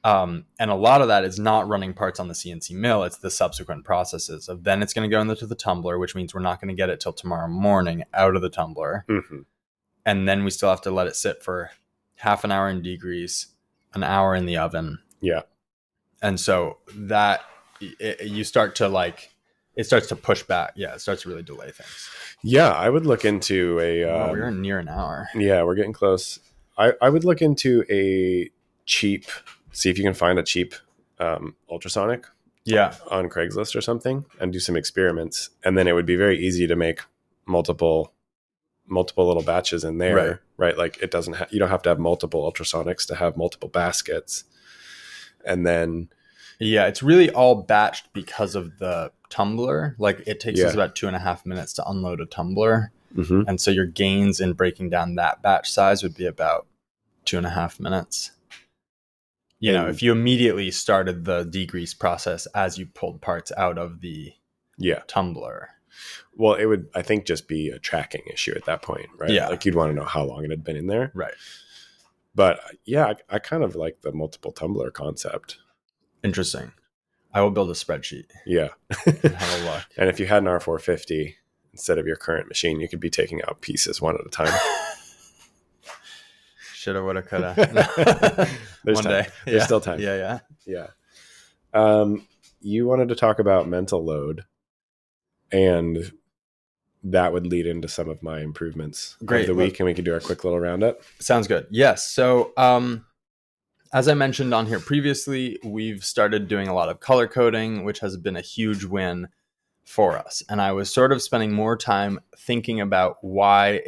And a lot of that is not running parts on the CNC mill. It's the subsequent processes of then it's going to go into the tumbler, which means we're not going to get it till tomorrow morning out of the tumbler. Mm-hmm. And then we still have to let it sit for half an hour in degrease, an hour in the oven. Yeah. And so that you start to it starts to push back. Yeah. It starts to really delay things. Yeah. I would look into we're near an hour. Yeah. We're getting close. I would look into see if you can find a cheap ultrasonic on Craigslist or something and do some experiments. And then it would be very easy to make multiple little batches in there, right? Like it doesn't you don't have to have multiple ultrasonics to have multiple baskets. And then it's really all batched because of the tumbler. Like it takes us about 2.5 minutes to unload a tumbler. Mm-hmm. And so your gains in breaking down that batch size would be about 2.5 minutes. You know, if you immediately started the degrease process as you pulled parts out of the tumbler. Well, it would, I think, just be a tracking issue at that point, right? Yeah. Like you'd want to know how long it had been in there. Right. But I kind of like the multiple tumbler concept. Interesting. I will build a spreadsheet. Yeah. And have a look. And if you had an R450 instead of your current machine, you could be taking out pieces one at a time. shoulda, woulda, coulda. There's One time. day. There's still time. Yeah. You wanted to talk about mental load, and that would lead into some of my improvements Great. of the week, and we can do our quick little roundup. Sounds good. Yes. So, as I mentioned on here previously, we've started doing a lot of color coding, which has been a huge win for us. And I was sort of spending more time thinking about what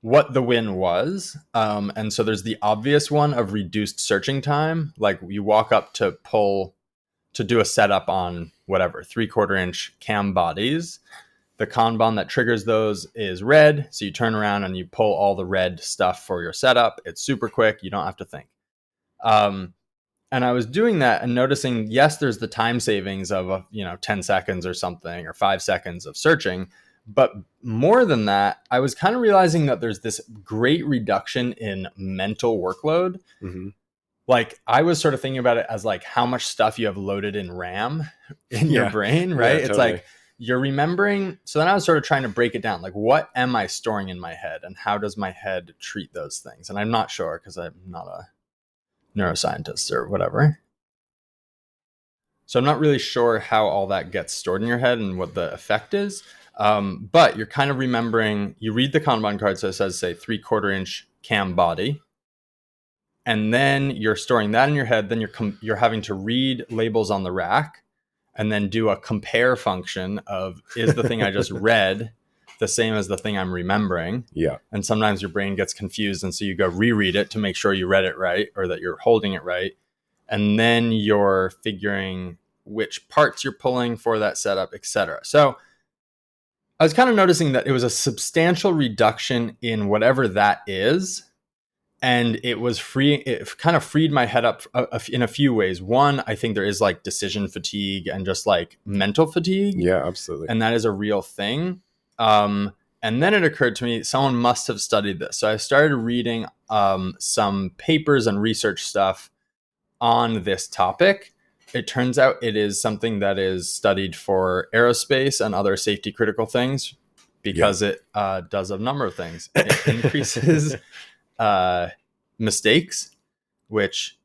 the win was. And so there's the obvious one of reduced searching time. Like you walk up to do a setup on whatever, 3/4 inch cam bodies. The Kanban that triggers those is red. So you turn around and you pull all the red stuff for your setup. It's super quick. You don't have to think. And I was doing that and noticing, yes, there's the time savings of 10 seconds or something, or 5 seconds of searching. But more than that, I was kind of realizing that there's this great reduction in mental workload. Mm-hmm. Like I was sort of thinking about it as like how much stuff you have loaded in RAM in your brain, right? Yeah, it's like you're remembering. So then I was sort of trying to break it down. Like, what am I storing in my head and how does my head treat those things? And I'm not sure because I'm not a neuroscientist or whatever. So I'm not really sure how all that gets stored in your head and what the effect is. But you're kind of remembering, you read the Kanban card. So it says, say 3/4 inch cam body. And then you're storing that in your head. Then you're having to read labels on the rack and then do a compare function of, is the thing I just read the same as the thing I'm remembering? Yeah. And sometimes your brain gets confused. And so you go reread it to make sure you read it right or that you're holding it right. And then you're figuring which parts you're pulling for that setup, etc. So I was kind of noticing that it was a substantial reduction in whatever that is. And it kind of freed my head up in a few ways. One, I think there is like decision fatigue and just like mental fatigue. Yeah, absolutely. And that is a real thing. And then it occurred to me, someone must have studied this. So I started reading some papers and research stuff on this topic. It turns out it is something that is studied for aerospace and other safety critical things because it does a number of things. It increases mistakes, which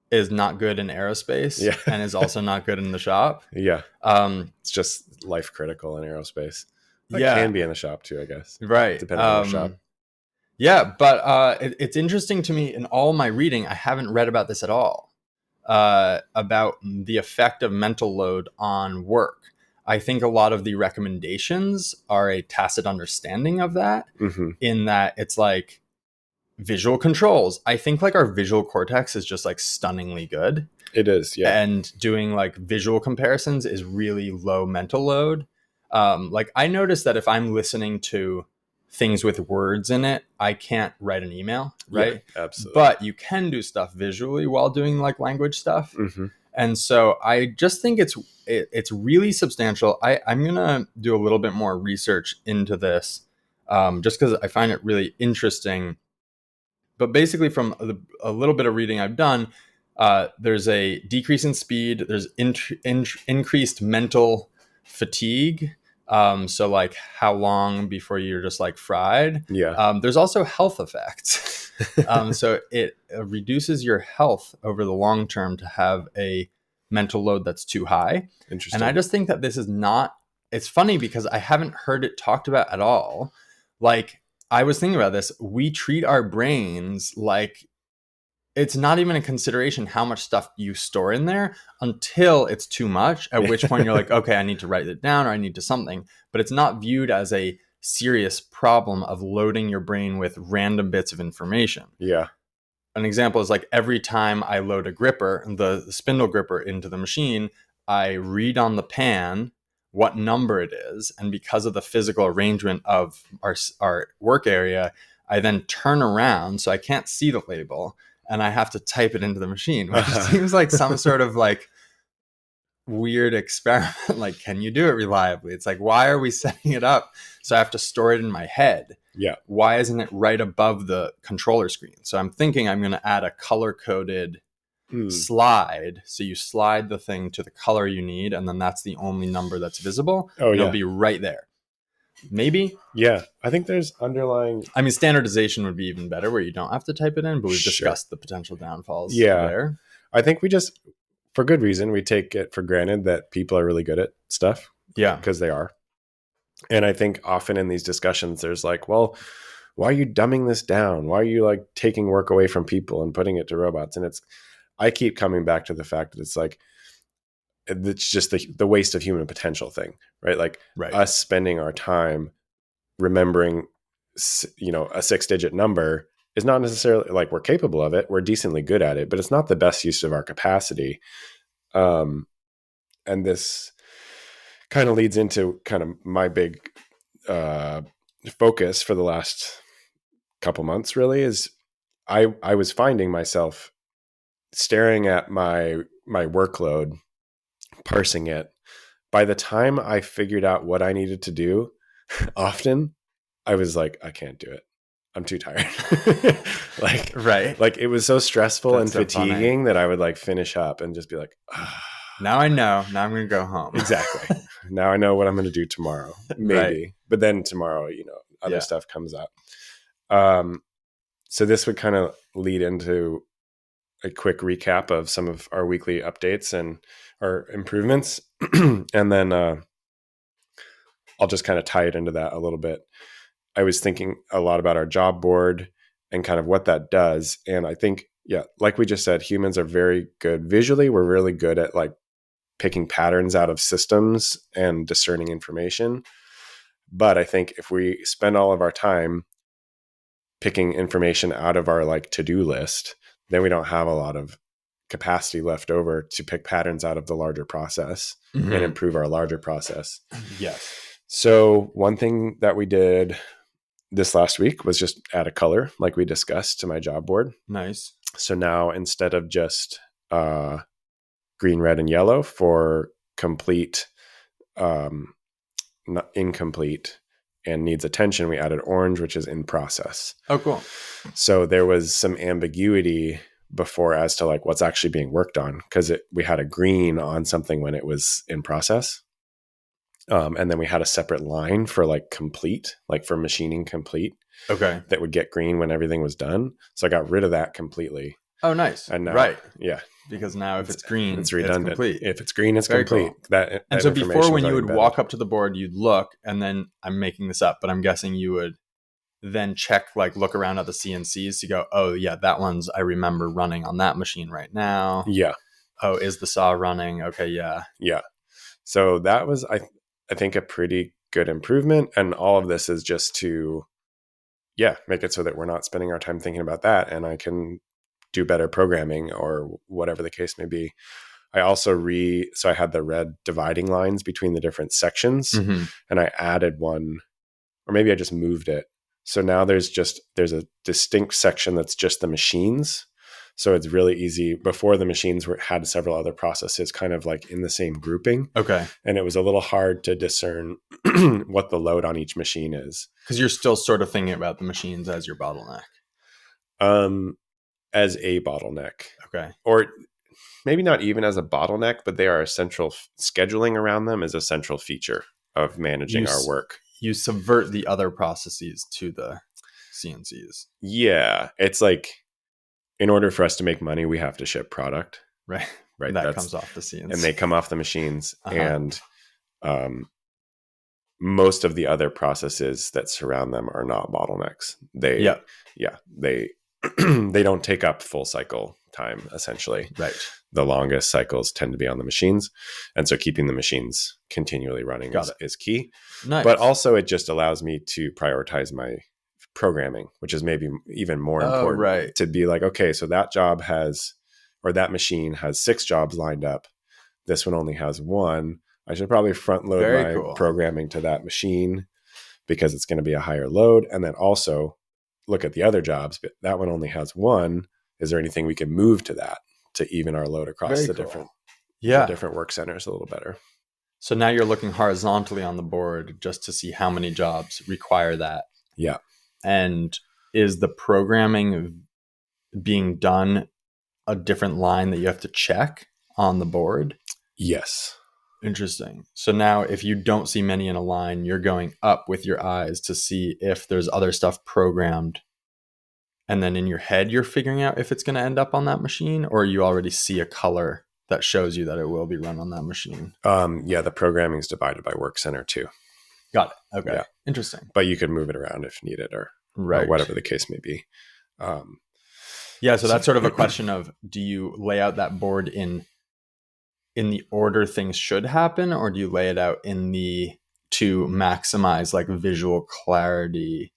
is not good in aerospace and is also not good in the shop. Yeah. It's just life critical in aerospace. It can be in the shop too, I guess. Right. Depending on the shop. Yeah, but it's interesting to me in all my reading, I haven't read about this at all, about the effect of mental load on work. I think a lot of the recommendations are a tacit understanding of that, in that it's like visual controls. I think like our visual cortex is just like stunningly good. It is, yeah. And doing like visual comparisons is really low mental load. Like I noticed that if I'm listening to things with words in it, I can't write an email, right? Yeah, absolutely. But you can do stuff visually while doing like language stuff. And so I just think it's really substantial. I'm going to do a little bit more research into this, just because I find it really interesting. But basically from a little bit of reading I've done, there's a decrease in speed. There's increased mental fatigue. So like how long before you're just like fried. Yeah. There's also health effects. So it reduces your health over the long term to have a mental load that's too high. Interesting. And I just think that this is not, it's funny because I haven't heard it talked about at all. Like I was thinking about this. We treat our brains like it's not even a consideration how much stuff you store in there until it's too much, at which point you're like, okay, I need to write it down or I need to something. But it's not viewed as a serious problem of loading your brain with random bits of information. Yeah. An example is like every time I load a gripper, the spindle gripper into the machine, I read on the pan what number it is. And because of the physical arrangement of our work area, I then turn around so I can't see the label. And I have to type it into the machine, which seems like some sort of like weird experiment. Like, can you do it reliably? It's like, why are we setting it up so I have to store it in my head? Yeah. Why isn't it right above the controller screen? So I'm thinking I'm going to add a color-coded slide. So you slide the thing to the color you need, and then that's the only number that's visible. It'll be right there. Maybe. Yeah, I think there's underlying. I mean, standardization would be even better where you don't have to type it in, but we've Sure. discussed the potential downfalls Yeah, there. I think we just, for good reason, we take it for granted that people are really good at stuff. Yeah. Because they are. And I think often in these discussions, there's like, well, why are you dumbing this down? Why are you like taking work away from people and putting it to robots? And I keep coming back to the fact that it's like, it's just the waste of human potential thing, right? Like us spending our time remembering, a 6-digit number is not necessarily like we're capable of it. We're decently good at it, but it's not the best use of our capacity. And this kind of leads into kind of my big focus for the last couple months really is I was finding myself staring at my workload, parsing it. By the time I figured out what I needed to do, often I was like, I can't do it. I'm too tired. Like it was so stressful and fatiguing that I would like finish up and just be like, now I know. Now I'm going to go home. Exactly. Now I know what I'm going to do tomorrow. Maybe. But then tomorrow, other stuff comes up. So this would kind of lead into a quick recap of some of our weekly updates and our improvements. And then I'll just kind of tie it into that a little bit. I was thinking a lot about our job board and kind of what that does. And I think, like we just said, humans are very good visually. We're really good at like picking patterns out of systems and discerning information. But I think if we spend all of our time picking information out of our like to-do list, then we don't have a lot of capacity left over to pick patterns out of the larger process and improve our larger process. Yes. So one thing that we did this last week was just add a color, like we discussed, to my job board. Nice. So now instead of just green, red, and yellow for complete, not incomplete, and needs attention, we added orange, which is in process. Oh, cool. So there was some ambiguity before as to like what's actually being worked on, because we had a green on something when it was in process. And then we had a separate line for like complete, like for machining complete. Okay. That would get green when everything was done. So I got rid of that completely. Oh, nice. And now, yeah. Because now if it's green, it's redundant. It's complete. If it's green, it's very complete. Cool. And so before, when you would walk up to the board, you'd look, and then I'm making this up, but I'm guessing you would then look around at the CNCs to go, oh yeah, that one's, I remember running on that machine right now. Yeah. Oh, is the saw running? Okay. Yeah. Yeah. So that was, I think, a pretty good improvement. And all of this is just to, make it so that we're not spending our time thinking about that, and I can do better programming or whatever the case may be. I also so I had the red dividing lines between the different sections, and I added one, or maybe I just moved it. So now there's a distinct section that's just the machines. So it's really easy. Before, the machines had several other processes kind of like in the same grouping. Okay. And it was a little hard to discern what the load on each machine is. Because you're still sort of thinking about the machines as your bottleneck. As a bottleneck. Okay. Or maybe not even as a bottleneck, but they are essential. Scheduling around them is a central feature of managing our work. You subvert the other processes to the CNCs. Yeah. It's like, in order for us to make money, we have to ship product. Right. Right. That comes off the CNC. And they come off the machines. And most of the other processes that surround them are not bottlenecks. They don't take up full cycle time, essentially. Right. The longest cycles tend to be on the machines. And so keeping the machines continually running is key. Nice. But also it just allows me to prioritize my programming, which is maybe even more important, to be like, okay, so that that machine has 6 jobs lined up. This one only has 1. I should probably front load my programming to that machine because it's going to be a higher load. And then also look at the other jobs, but that one only has 1. Is there anything we can move to that to even our load across the different work centers a little better? So now you're looking horizontally on the board just to see how many jobs require that. Yeah. And is the programming being done a different line that you have to check on the board? Yes. Interesting. So now if you don't see many in a line, you're going up with your eyes to see if there's other stuff programmed. And then in your head, you're figuring out if it's going to end up on that machine, or you already see a color that shows you that it will be run on that machine. Yeah, the programming is divided by work center too. Got it. Okay. Yeah. Interesting. But you can move it around if needed or whatever the case may be. Yeah. So that's sort of a question of, do you lay out that board in the order things should happen, or do you lay it out to maximize like visual clarity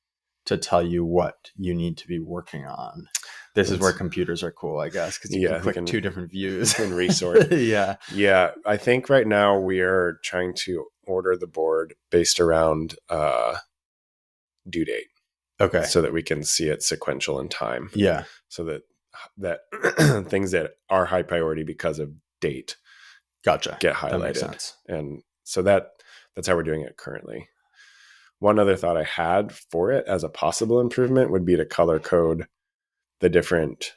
to tell you what you need to be working on? This is where computers are cool, I guess, because you can click two different views and resort. Yeah. Yeah. I think right now we are trying to order the board based around due date. Okay. So that we can see it sequential in time. Yeah. So that things that are high priority because of date get highlighted. That makes sense. And so that's how we're doing it currently. One other thought I had for it as a possible improvement would be to color code the different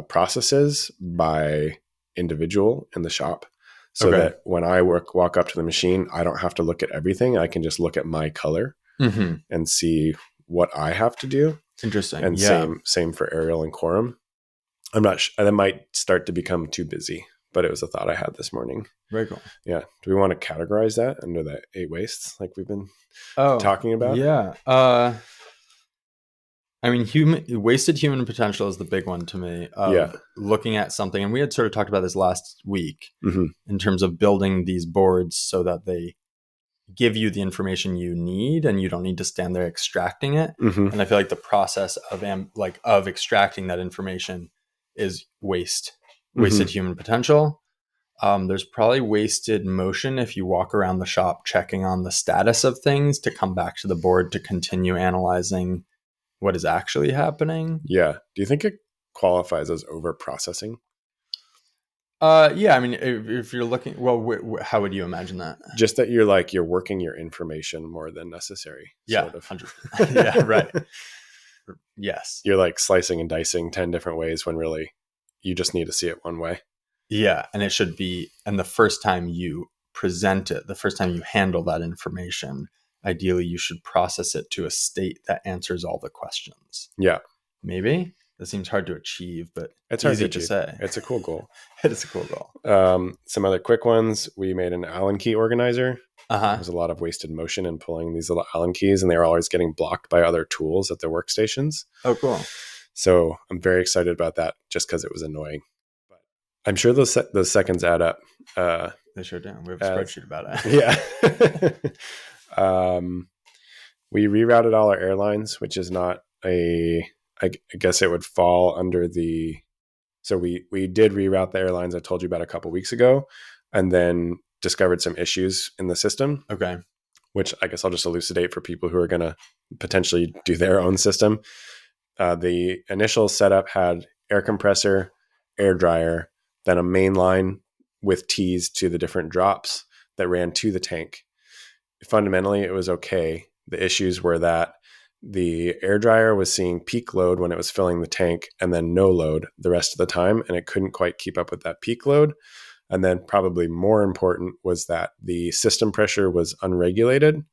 processes by individual in the shop, so that when I walk up to the machine, I don't have to look at everything. I can just look at my color and see what I have to do. Interesting. And same for aerial and quorum. I'm not sure. That might start to become too busy, but it was a thought I had this morning. Very cool. Yeah. Do we want to categorize that under the 8 wastes like we've been talking about? Yeah. I mean, wasted human potential is the big one to me. Looking at something, and we had sort of talked about this last week in terms of building these boards so that they give you the information you need and you don't need to stand there extracting it. And I feel like the process of extracting that information is wasted human potential. There's probably wasted motion if you walk around the shop checking on the status of things to come back to the board to continue analyzing what is actually happening. Yeah. Do you think it qualifies as over processing? Yeah. I mean, if you're looking, how would you imagine that? Just that you're working your information more than necessary. Yeah. Sort of. 100%. Yeah. Right. Yes. You're like slicing and dicing 10 different ways when really you just need to see it one way. Yeah. And it should be, and the first time you present it, the first time you handle that information, ideally you should process it to a state that answers all the questions. Yeah. Maybe that seems hard to achieve, but it's easy to say. It's a cool goal. It is a cool goal. Some other quick ones. We made an Allen key organizer. There's a lot of wasted motion in pulling these little Allen keys, and they were always getting blocked by other tools at their workstations. Oh, cool. So I'm very excited about that just because it was annoying. But I'm sure those seconds add up. They sure do. We have a spreadsheet about it. Yeah. We rerouted all our airlines, which is not I guess it would fall under so we did reroute the airlines I told you about a couple weeks ago, and then discovered some issues in the system. Okay. Which I guess I'll just elucidate for people who are going to potentially do their own system. The initial setup had air compressor, air dryer, then a main line with T's to the different drops that ran to the tank. Fundamentally, it was okay. The issues were that the air dryer was seeing peak load when it was filling the tank and then no load the rest of the time, and it couldn't quite keep up with that peak load. And then probably more important was that the system pressure was unregulated.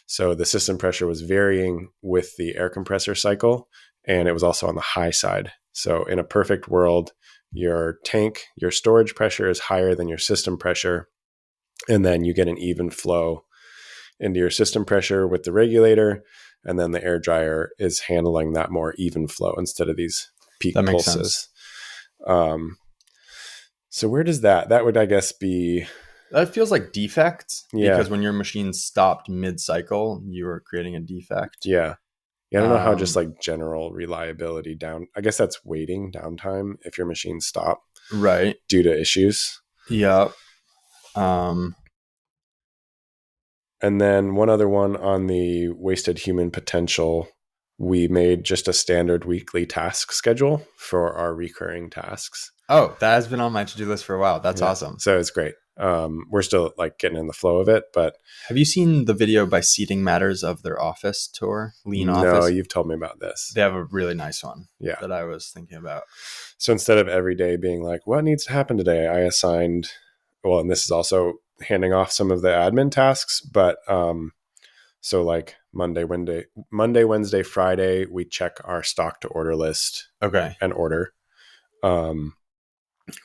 So the system pressure was varying with the air compressor cycle, and it was also on the high side. So in a perfect world, your tank, your storage pressure is higher than your system pressure, and then you get an even flow into your system pressure with the regulator, and then the air dryer is handling that more even flow instead of these peak pulses. So where does that would, I guess, be... That feels like defects, because when your machine stopped mid-cycle, you were creating a defect. Yeah. Yeah, I don't know how just like general reliability down... I guess that's waiting downtime if your machines stop. Right. Due to issues. Yep. And then one other one on the wasted human potential, we made just a standard weekly task schedule for our recurring tasks. Oh, that has been on my to-do list for a while. That's awesome. So it's great. We're still like getting in the flow of it, but... Have you seen the video by Seating Matters of their office tour? Lean Office? No, you've told me about this. They have a really nice one that I was thinking about. So instead of every day being like, what needs to happen today? I assigned well, and this is also handing off some of the admin tasks, but so like Monday, Wednesday, Friday, we check our stock to order list Okay. and order.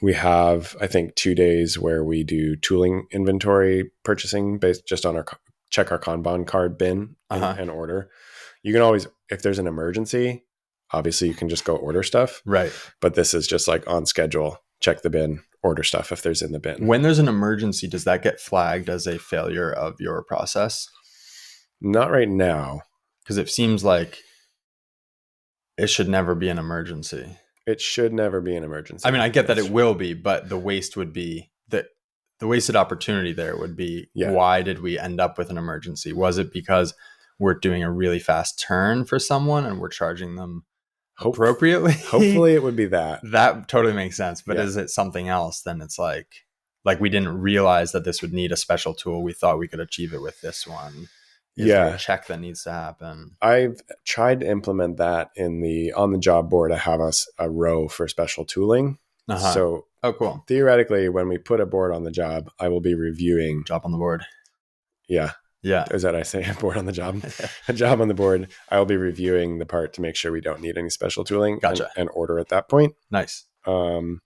We have, I think, 2 days where we do tooling inventory purchasing based just on check our Kanban card bin and order. You can always, if there's an emergency, obviously you can just go order stuff. Right. But this is just like on schedule, check the bin, order stuff if there's in the bin. When there's an emergency, does that get flagged as a failure of your process? Not right now. Because it seems like it should never be an emergency. It should never be an emergency. I mean, I get that it will be, but the waste would be the wasted opportunity there would be, why did we end up with an emergency? Was it because we're doing a really fast turn for someone and we're charging them appropriately? Hopefully it would be that. That totally makes sense. But is it something else? Then it's like we didn't realize that this would need a special tool. We thought we could achieve it with this one. Is there a check that needs to happen? I've tried to implement that in the on the job board. I have a row for special tooling. So cool. Theoretically, when we put a board on the job, I will be reviewing job on the board. Yeah. Is that I say a board on the job? A job on the board. I will be reviewing the part to make sure we don't need any special tooling. Gotcha. And order at that point. Nice. And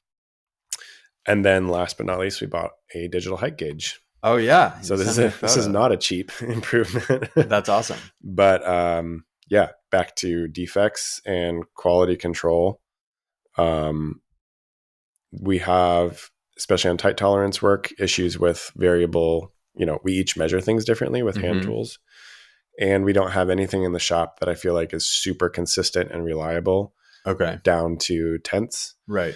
then last but not least, we bought a digital height gauge. Oh yeah. So this is not a cheap improvement. That's awesome. But back to defects and quality control. We have, especially on tight tolerance work, issues with variable, we each measure things differently with hand tools. And we don't have anything in the shop that I feel like is super consistent and reliable. Okay. Down to tenths. Right.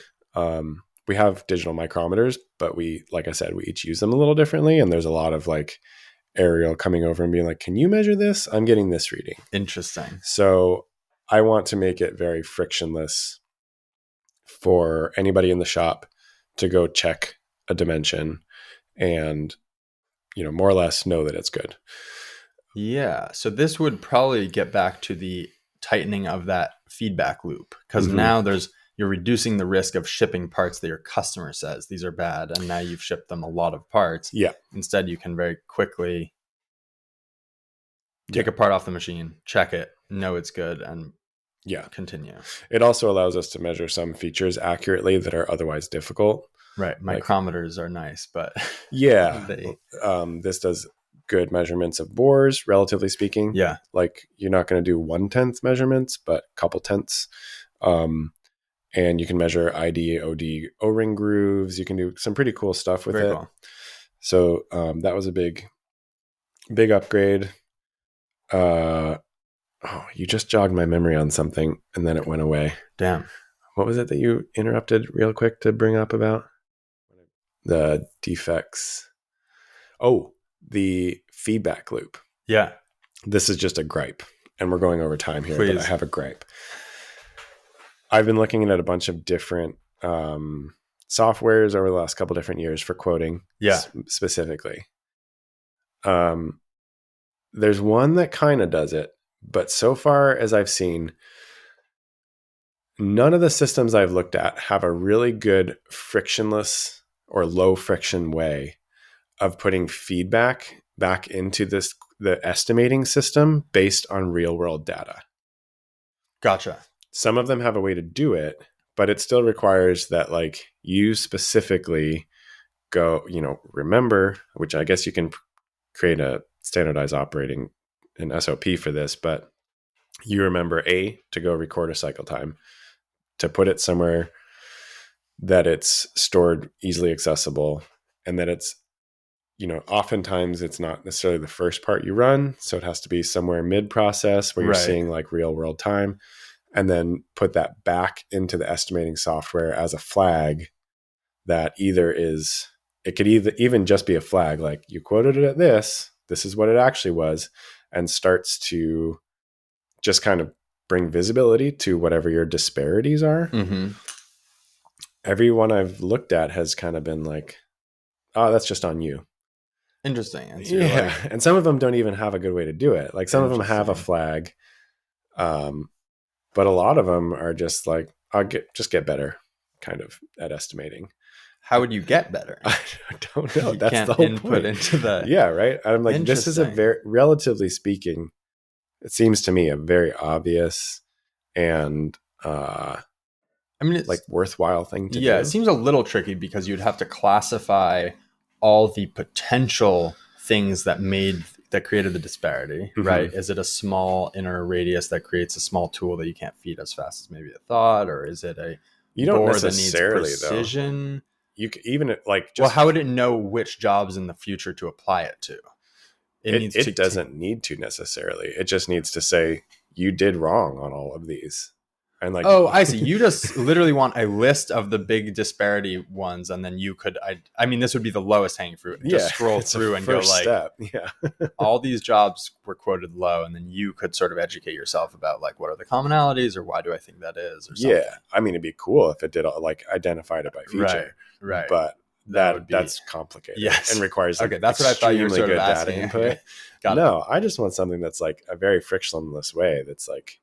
We have digital micrometers, but like I said, we each use them a little differently. And there's a lot of like Ariel coming over and being like, can you measure this? I'm getting this reading. Interesting. So I want to make it very frictionless for anybody in the shop to go check a dimension and, more or less know that it's good. Yeah. So this would probably get back to the tightening of that feedback loop, because now you're reducing the risk of shipping parts that your customer says these are bad, and now you've shipped them a lot of parts. Yeah. Instead, you can very quickly take a part off the machine, check it, know it's good, and continue. It also allows us to measure some features accurately that are otherwise difficult. Right. Micrometers are nice, but this does good measurements of bores, relatively speaking. Yeah. Like you're not going to do 1/10 measurements, but a couple tenths. And you can measure ID, OD, O-ring grooves. You can do some pretty cool stuff with it. Cool. So that was a big upgrade. You just jogged my memory on something and then it went away. Damn. What was it that you interrupted real quick to bring up about? The defects. Oh, the feedback loop. Yeah. This is just a gripe. And we're going over time here, Please. But I have a gripe. I've been looking at a bunch of different softwares over the last couple different years for quoting. Specifically. There's one that kind of does it, but so far as I've seen, none of the systems I've looked at have a really good frictionless or low friction way of putting feedback back into the estimating system based on real world data. Gotcha. Some of them have a way to do it, but it still requires that like you specifically go, remember, which I guess you can create a standardized operating an SOP for this, but you remember to go record a cycle time, to put it somewhere that it's stored easily accessible, and that it's, oftentimes it's not necessarily the first part you run. So it has to be somewhere mid process where you're seeing like real world time. And then put that back into the estimating software as a flag that it could even just be a flag, like you quoted it at this is what it actually was, and starts to just kind of bring visibility to whatever your disparities are. Mm-hmm. Everyone I've looked at has kind of been like, oh, that's just on you. Interesting. And some of them don't even have a good way to do it. Like some of them have a flag. But a lot of them are just like, just get better kind of at estimating. How would you get better? I don't know. You That's can't the whole input point. into the. Yeah, right. I'm like, this is a Interesting. very, relatively speaking, it seems to me a very obvious and I mean, it's like worthwhile thing to yeah. do. It seems a little tricky because you'd have to classify all the potential things that created the disparity, Mhm. right? Is it a small inner radius that creates a small tool that you can't feed as fast as maybe it thought, or is it a You don't bore that needs necessarily precision? though. You even like Well, just how would it know which jobs in the future to apply it to? It needs to. it doesn't need to necessarily. It just needs to say you did wrong on all of these. And like, Oh, I see. You just literally want a list of the big disparity ones, and then you could. I mean, this would be the lowest hanging fruit. yeah, Just scroll it's a through and go first like, step. Yeah. all these jobs were quoted low, and then you could sort of educate yourself about like what are the commonalities, or why do I think that is, or something. Yeah. I mean, it'd be cool if it did like identified it by feature. Right. But That would be that's complicated. Yes. And requires like, Okay, that's what I thought you were extremely sort of good asking. data input. Got it. No, I just want something that's like a very frictionless way that's like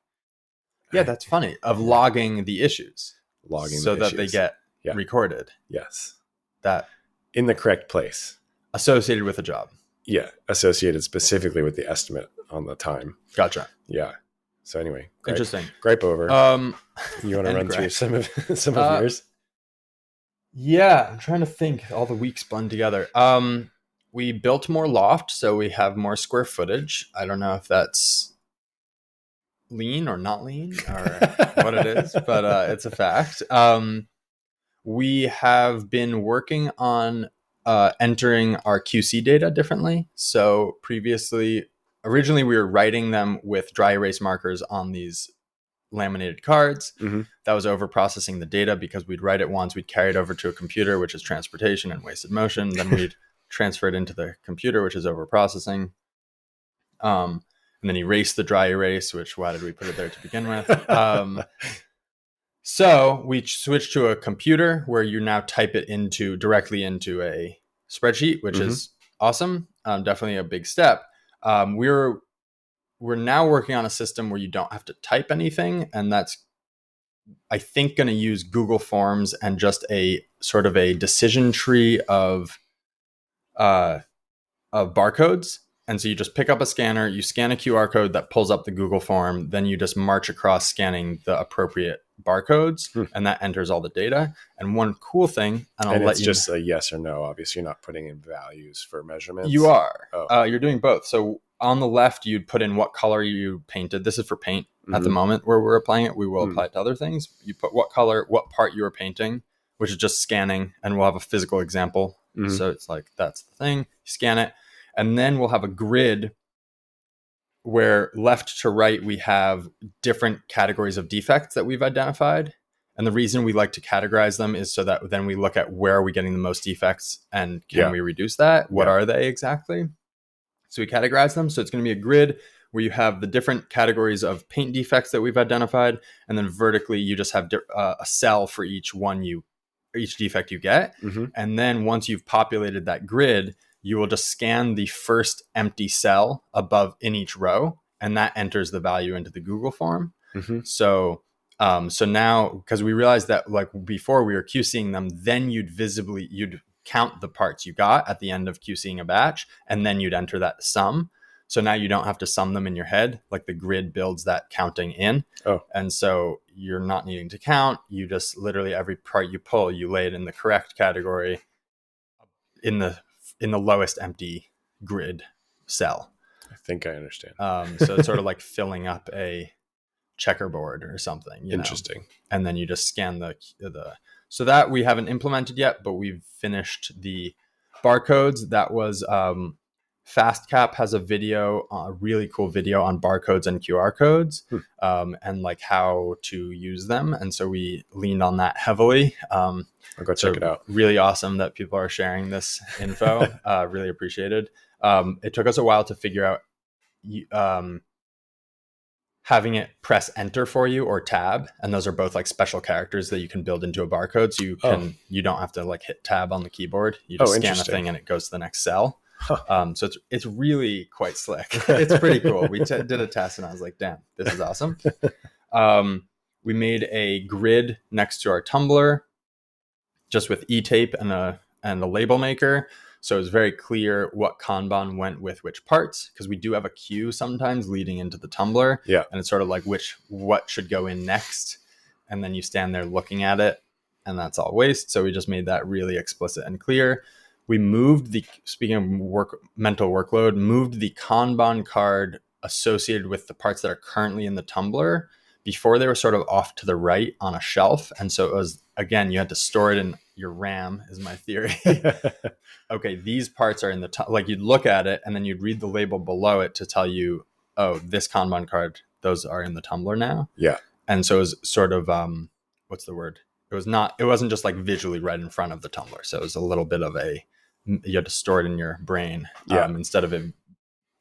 Yeah, that's funny. Of logging the issues, logging so the that they issues. get Yeah. recorded. Yes. That In the correct place. associated with a job. Yeah. Associated specifically with the estimate on the time. Gotcha. Yeah. So anyway, Interesting. gripe over. You want to and run through gripe. some of yours? Yeah, I'm trying to think. All the weeks blend together. We built more loft, so we have more square footage. I don't know if that's lean or not lean or what it is, but it's a fact. We have been working on entering our QC data differently. So originally we were writing them with dry erase markers on these laminated cards. Mm-hmm. That was over processing the data because we'd write it once, we'd carry it over to a computer, which is transportation and wasted motion. Then we'd transfer it into the computer, which is over processing. And then erase the dry erase, which why did we put it there to begin with? So we switched to a computer where you now type it directly into a spreadsheet, which is awesome. Definitely a big step. We're now working on a system where you don't have to type anything, and that's, I think, going to use Google Forms and just a sort of a decision tree of barcodes. And so you just pick up a scanner, you scan a QR code that pulls up the Google form, then you just march across scanning the appropriate barcodes, and that enters all the data. And one cool thing, and it's just a yes or no. Obviously, you're not putting in values for measurements. You are. Oh. You're doing both. So on the left, you'd put in what color you painted. This is for paint at the moment where we're applying it. We will apply it to other things. You put what color, what part you were painting, which is just scanning, and we'll have a physical example. So it's like, that's the thing. You scan it. And then we'll have a grid where left to right, we have different categories of defects that we've identified. And the reason we like to categorize them is so that then we look at where are we getting the most defects and can we reduce that? What are they exactly? So we categorize them. So it's going to be a grid where you have the different categories of paint defects that we've identified. And then vertically, you just have a cell for each defect you get. And then once you've populated that grid, you will just scan the first empty cell above in each row, and that enters the value into the Google form. So now, because we realized that like before we were QCing them, then you'd count the parts you got at the end of QCing a batch, and then you'd enter that sum. So now you don't have to sum them in your head. Like the grid builds that counting in. And so you're not needing to count. You just literally every part you pull, you lay it in the correct category in the lowest empty grid cell. I think I understand. So it's sort of like filling up a checkerboard or something. Interesting. And then you just scan the so that we haven't implemented yet, but we've finished the barcodes. That was FastCap has a really cool video on barcodes and QR codes and like how to use them. And so we leaned on that heavily. I'll go check it out. Really awesome that people are sharing this info. Really appreciated. It took us a while to figure out having it press enter for you or tab. And those are both like special characters that you can build into a barcode. So you don't have to like hit tab on the keyboard. You just scan a thing and it goes to the next cell. So it's really quite slick. It's pretty cool. We did a test and I was like, damn, this is awesome. We made a grid next to our tumbler. just with e-tape and a label maker. So it's very clear what Kanban went with which parts, because we do have a queue sometimes leading into the tumbler. Yeah. And it's sort of like what should go in next. And then you stand there looking at it, and that's all waste. So we just made that really explicit and clear. We moved speaking of mental workload, moved the Kanban card associated with the parts that are currently in the tumbler. Before, they were sort of off to the right on a shelf. And so it was, again, you had to store it in your RAM, is my theory. Okay, these parts are in the, like you'd look at it and then you'd read the label below it to tell you, oh, this Kanban card, those are in the tumbler now. Yeah. And so it was sort of, what's the word? It wasn't just like visually right in front of the tumbler. So it was a little bit of you had to store it in your brain instead of it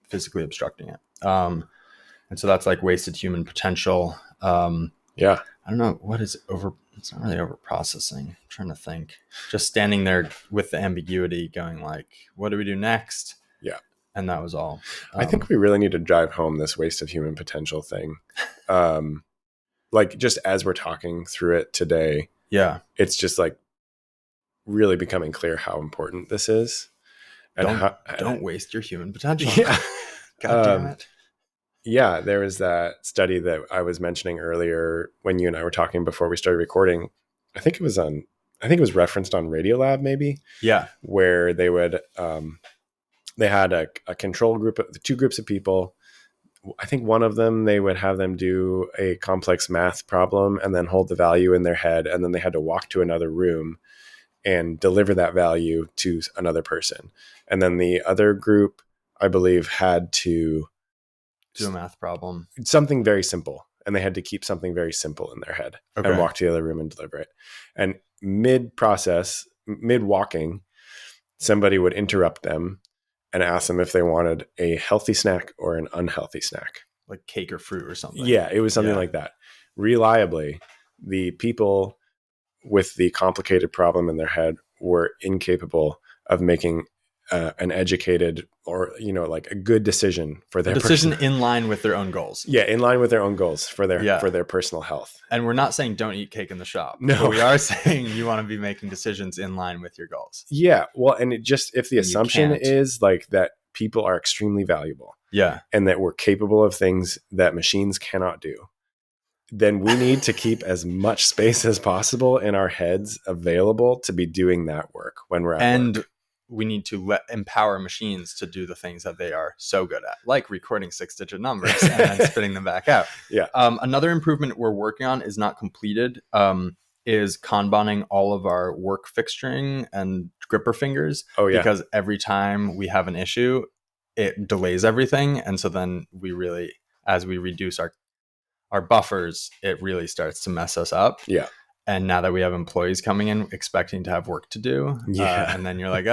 physically obstructing it. And so that's like wasted human potential. Yeah. I don't know what is it's not really over processing. I'm trying to think. Just standing there with the ambiguity going like, what do we do next? Yeah. And that was all. I think we really need to drive home this waste of human potential thing. Like just as we're talking through it today, yeah, it's just like really becoming clear how important this is. And don't waste your human potential. Yeah. God damn it. Yeah, there was that study that I was mentioning earlier when you and I were talking before we started recording. I think it was referenced on Radiolab maybe. Yeah. Where they would, they had a control group, two groups of people. I think one of them, they would have them do a complex math problem and then hold the value in their head. And then they had to walk to another room and deliver that value to another person. And then the other group, I believe, had to do a math problem, something very simple, and they had to keep something very simple in their head and walk to the other room and deliver it. And mid walking, somebody would interrupt them and ask them if they wanted a healthy snack or an unhealthy snack, like cake or fruit or something. Yeah, it was something like that. Reliably, the people with the complicated problem in their head were incapable of making an educated or, like a good decision for their decision in line with their own goals. Yeah, in line with their own goals for their personal health. And we're not saying don't eat cake in the shop. No, but we are saying you want to be making decisions in line with your goals. Yeah, well, and it just if the assumption is like that people are extremely valuable, and that we're capable of things that machines cannot do, then we need to keep as much space as possible in our heads available to be doing that work when we're at work. We need to empower machines to do the things that they are so good at, like recording 6-digit numbers and then spitting them back out. Yeah. Another improvement we're working on is not completed, is Kanbaning all of our work fixturing and gripper fingers. Oh, yeah. Because every time we have an issue, it delays everything. And so then as we reduce our buffers, it really starts to mess us up. Yeah. And now that we have employees coming in expecting to have work to do, and then you're like,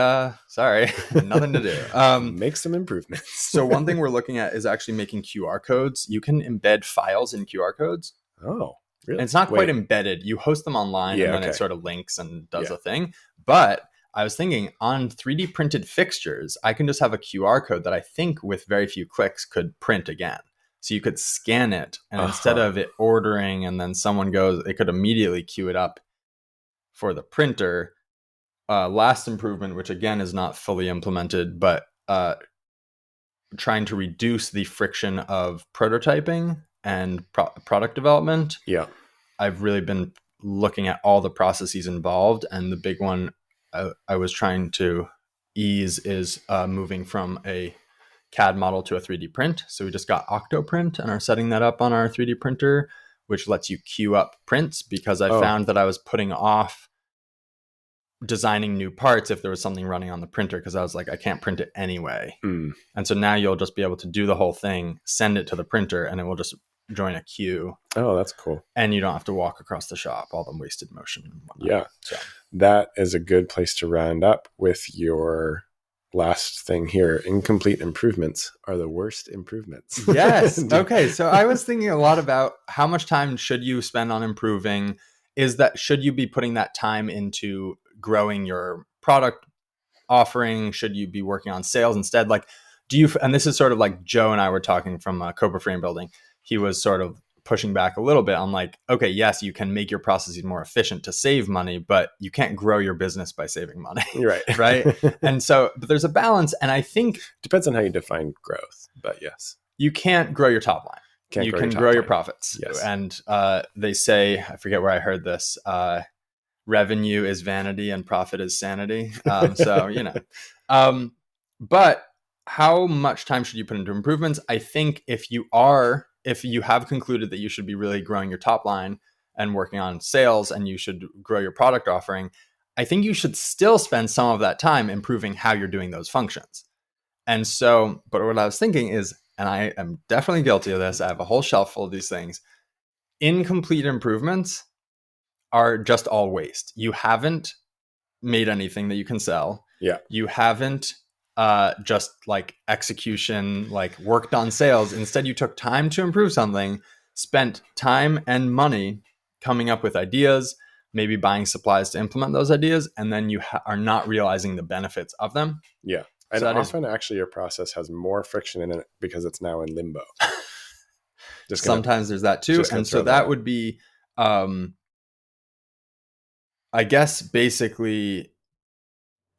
sorry, nothing to do. Make some improvements. So one thing we're looking at is actually making QR codes. You can embed files in QR codes. Oh, really? And it's not quite embedded. You host them online and then it sort of links and does a thing. But I was thinking on 3D printed fixtures, I can just have a QR code that I think with very few clicks could print again. So you could scan it, and instead of it ordering and then someone goes, it could immediately queue it up for the printer. Last improvement, which again is not fully implemented, but trying to reduce the friction of prototyping and product development. Yeah. I've really been looking at all the processes involved, and the big one I was trying to ease is moving from a CAD model to a 3D print. So we just got Octoprint and are setting that up on our 3D printer, which lets you queue up prints, because I found that I was putting off designing new parts if there was something running on the printer, because I was like, I can't print it anyway. And so now you'll just be able to do the whole thing, send it to the printer, and it will just join a queue. Oh, that's cool. And you don't have to walk across the shop, all the wasted motion and whatnot. Yeah. So that is a good place to round up with your last thing here. Incomplete improvements are the worst improvements. Yes. Okay. So I was thinking a lot about how much time should you spend on improving? Should you be putting that time into growing your product offering? Should you be working on sales instead? Like, and this is sort of like Joe and I were talking from Cobra Frame Building. He was sort of pushing back a little bit on like, okay, yes, you can make your processes more efficient to save money, but you can't grow your business by saving money. Right. Right. And so, but there's a balance. And I think depends on how you define growth, but yes, you can't grow your top line. You can grow your profits. Yes. And they say, I forget where I heard this, revenue is vanity and profit is sanity. So, but how much time should you put into improvements? I think if you have concluded that you should be really growing your top line and working on sales and you should grow your product offering, I think you should still spend some of that time improving how you're doing those functions. And so, but what I was thinking is, and I am definitely guilty of this, I have a whole shelf full of these things. Incomplete improvements are just all waste. You haven't made anything that you can sell. Yeah. You haven't just like execution, like worked on sales. Instead, you took time to improve something, spent time and money coming up with ideas, maybe buying supplies to implement those ideas, and then you are not realizing the benefits of them. Yeah. And so often actually your process has more friction in it because it's now in limbo. Sometimes there's that too. And so that would be, I guess basically,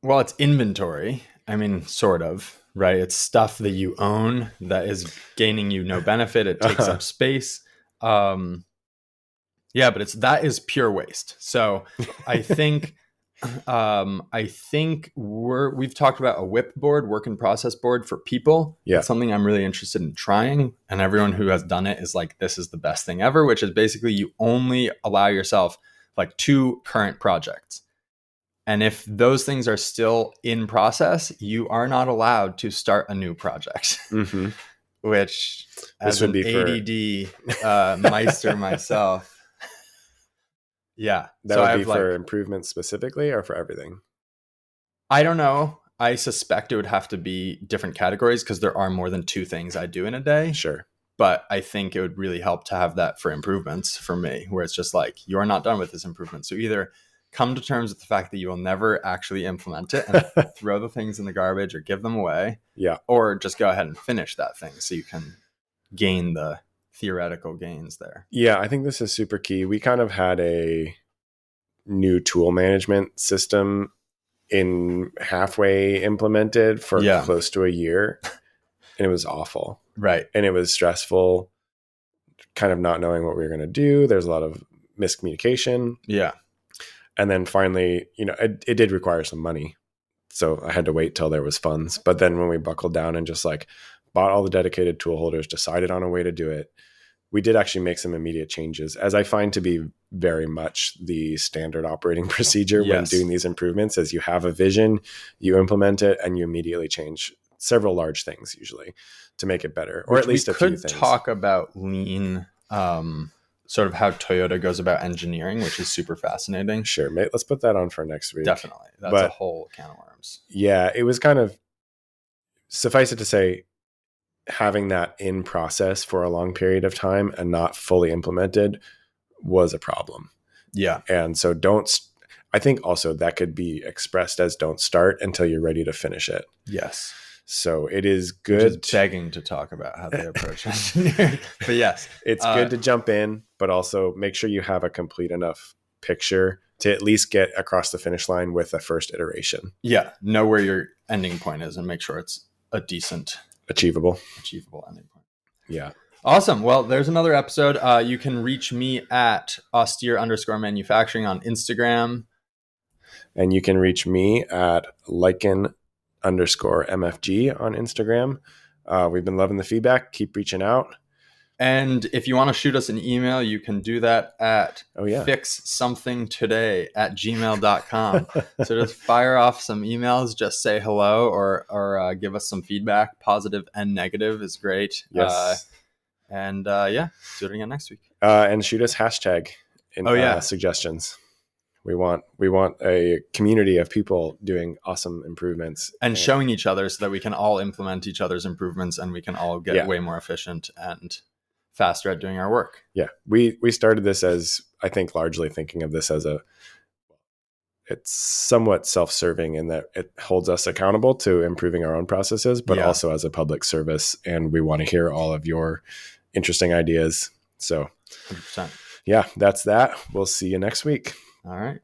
well, it's inventory. I mean, sort of, right? It's stuff that you own that is gaining you no benefit. It takes up space. Yeah, but that is pure waste. So I think, we've talked about a WIP board, work in process board for people. Yeah. It's something I'm really interested in trying. And everyone who has done it is like, this is the best thing ever, which is basically you only allow yourself like 2 current projects. And if those things are still in process, you are not allowed to start a new project, mm-hmm. which as an ADD meister myself. Yeah. That would be for improvements specifically or for everything? I don't know. I suspect it would have to be different categories because there are more than 2 things I do in a day. Sure. But I think it would really help to have that for improvements for me, where it's just like, you are not done with this improvement. So either come to terms with the fact that you will never actually implement it and throw the things in the garbage or give them away. Yeah. Or just go ahead and finish that thing so you can gain the theoretical gains there. Yeah, I think this is super key. We kind of had a new tool management system halfway implemented for close to a year. And it was awful. Right. And it was stressful, kind of not knowing what we were going to do. There's a lot of miscommunication. Yeah. And then finally, it did require some money. So I had to wait till there was funds. But then when we buckled down and just like bought all the dedicated tool holders, decided on a way to do it, we did actually make some immediate changes, as I find to be very much the standard operating procedure when doing these improvements. As you have a vision, you implement it, and you immediately change several large things usually to make it better, or at least a few things. We could talk about lean, sort of how Toyota goes about engineering, which is super fascinating. Sure. Let's put that on for next week. Definitely. That's a whole can of worms. Yeah. It was kind of, suffice it to say, having that in process for a long period of time and not fully implemented was a problem. Yeah. And so I think also that could be expressed as don't start until you're ready to finish it. Yes. So it is good. Just begging to talk about how they approach engineering. But yes. It's good to jump in, but also make sure you have a complete enough picture to at least get across the finish line with the first iteration. Yeah. Know where your ending point is and make sure it's a decent achievable ending point. Yeah. Awesome. Well, there's another episode. You can reach me at austere_manufacturing on Instagram. And you can reach me at Lycan_MFG on Instagram. We've been loving the feedback. Keep reaching out. And if you want to shoot us an email, you can do that at fixsomethingtoday@gmail.com. So just fire off some emails, just say hello or give us some feedback. Positive and negative is great. Yes. Do it again next week. And shoot us hashtag suggestions. We want a community of people doing awesome improvements and showing each other so that we can all implement each other's improvements and we can all get way more efficient and faster at doing our work. Yeah. We started this as, I think, largely thinking of this as it's somewhat self-serving in that it holds us accountable to improving our own processes, but also as a public service. And we want to hear all of your interesting ideas So 100%. yeah, that's that. We'll see you next week. All right.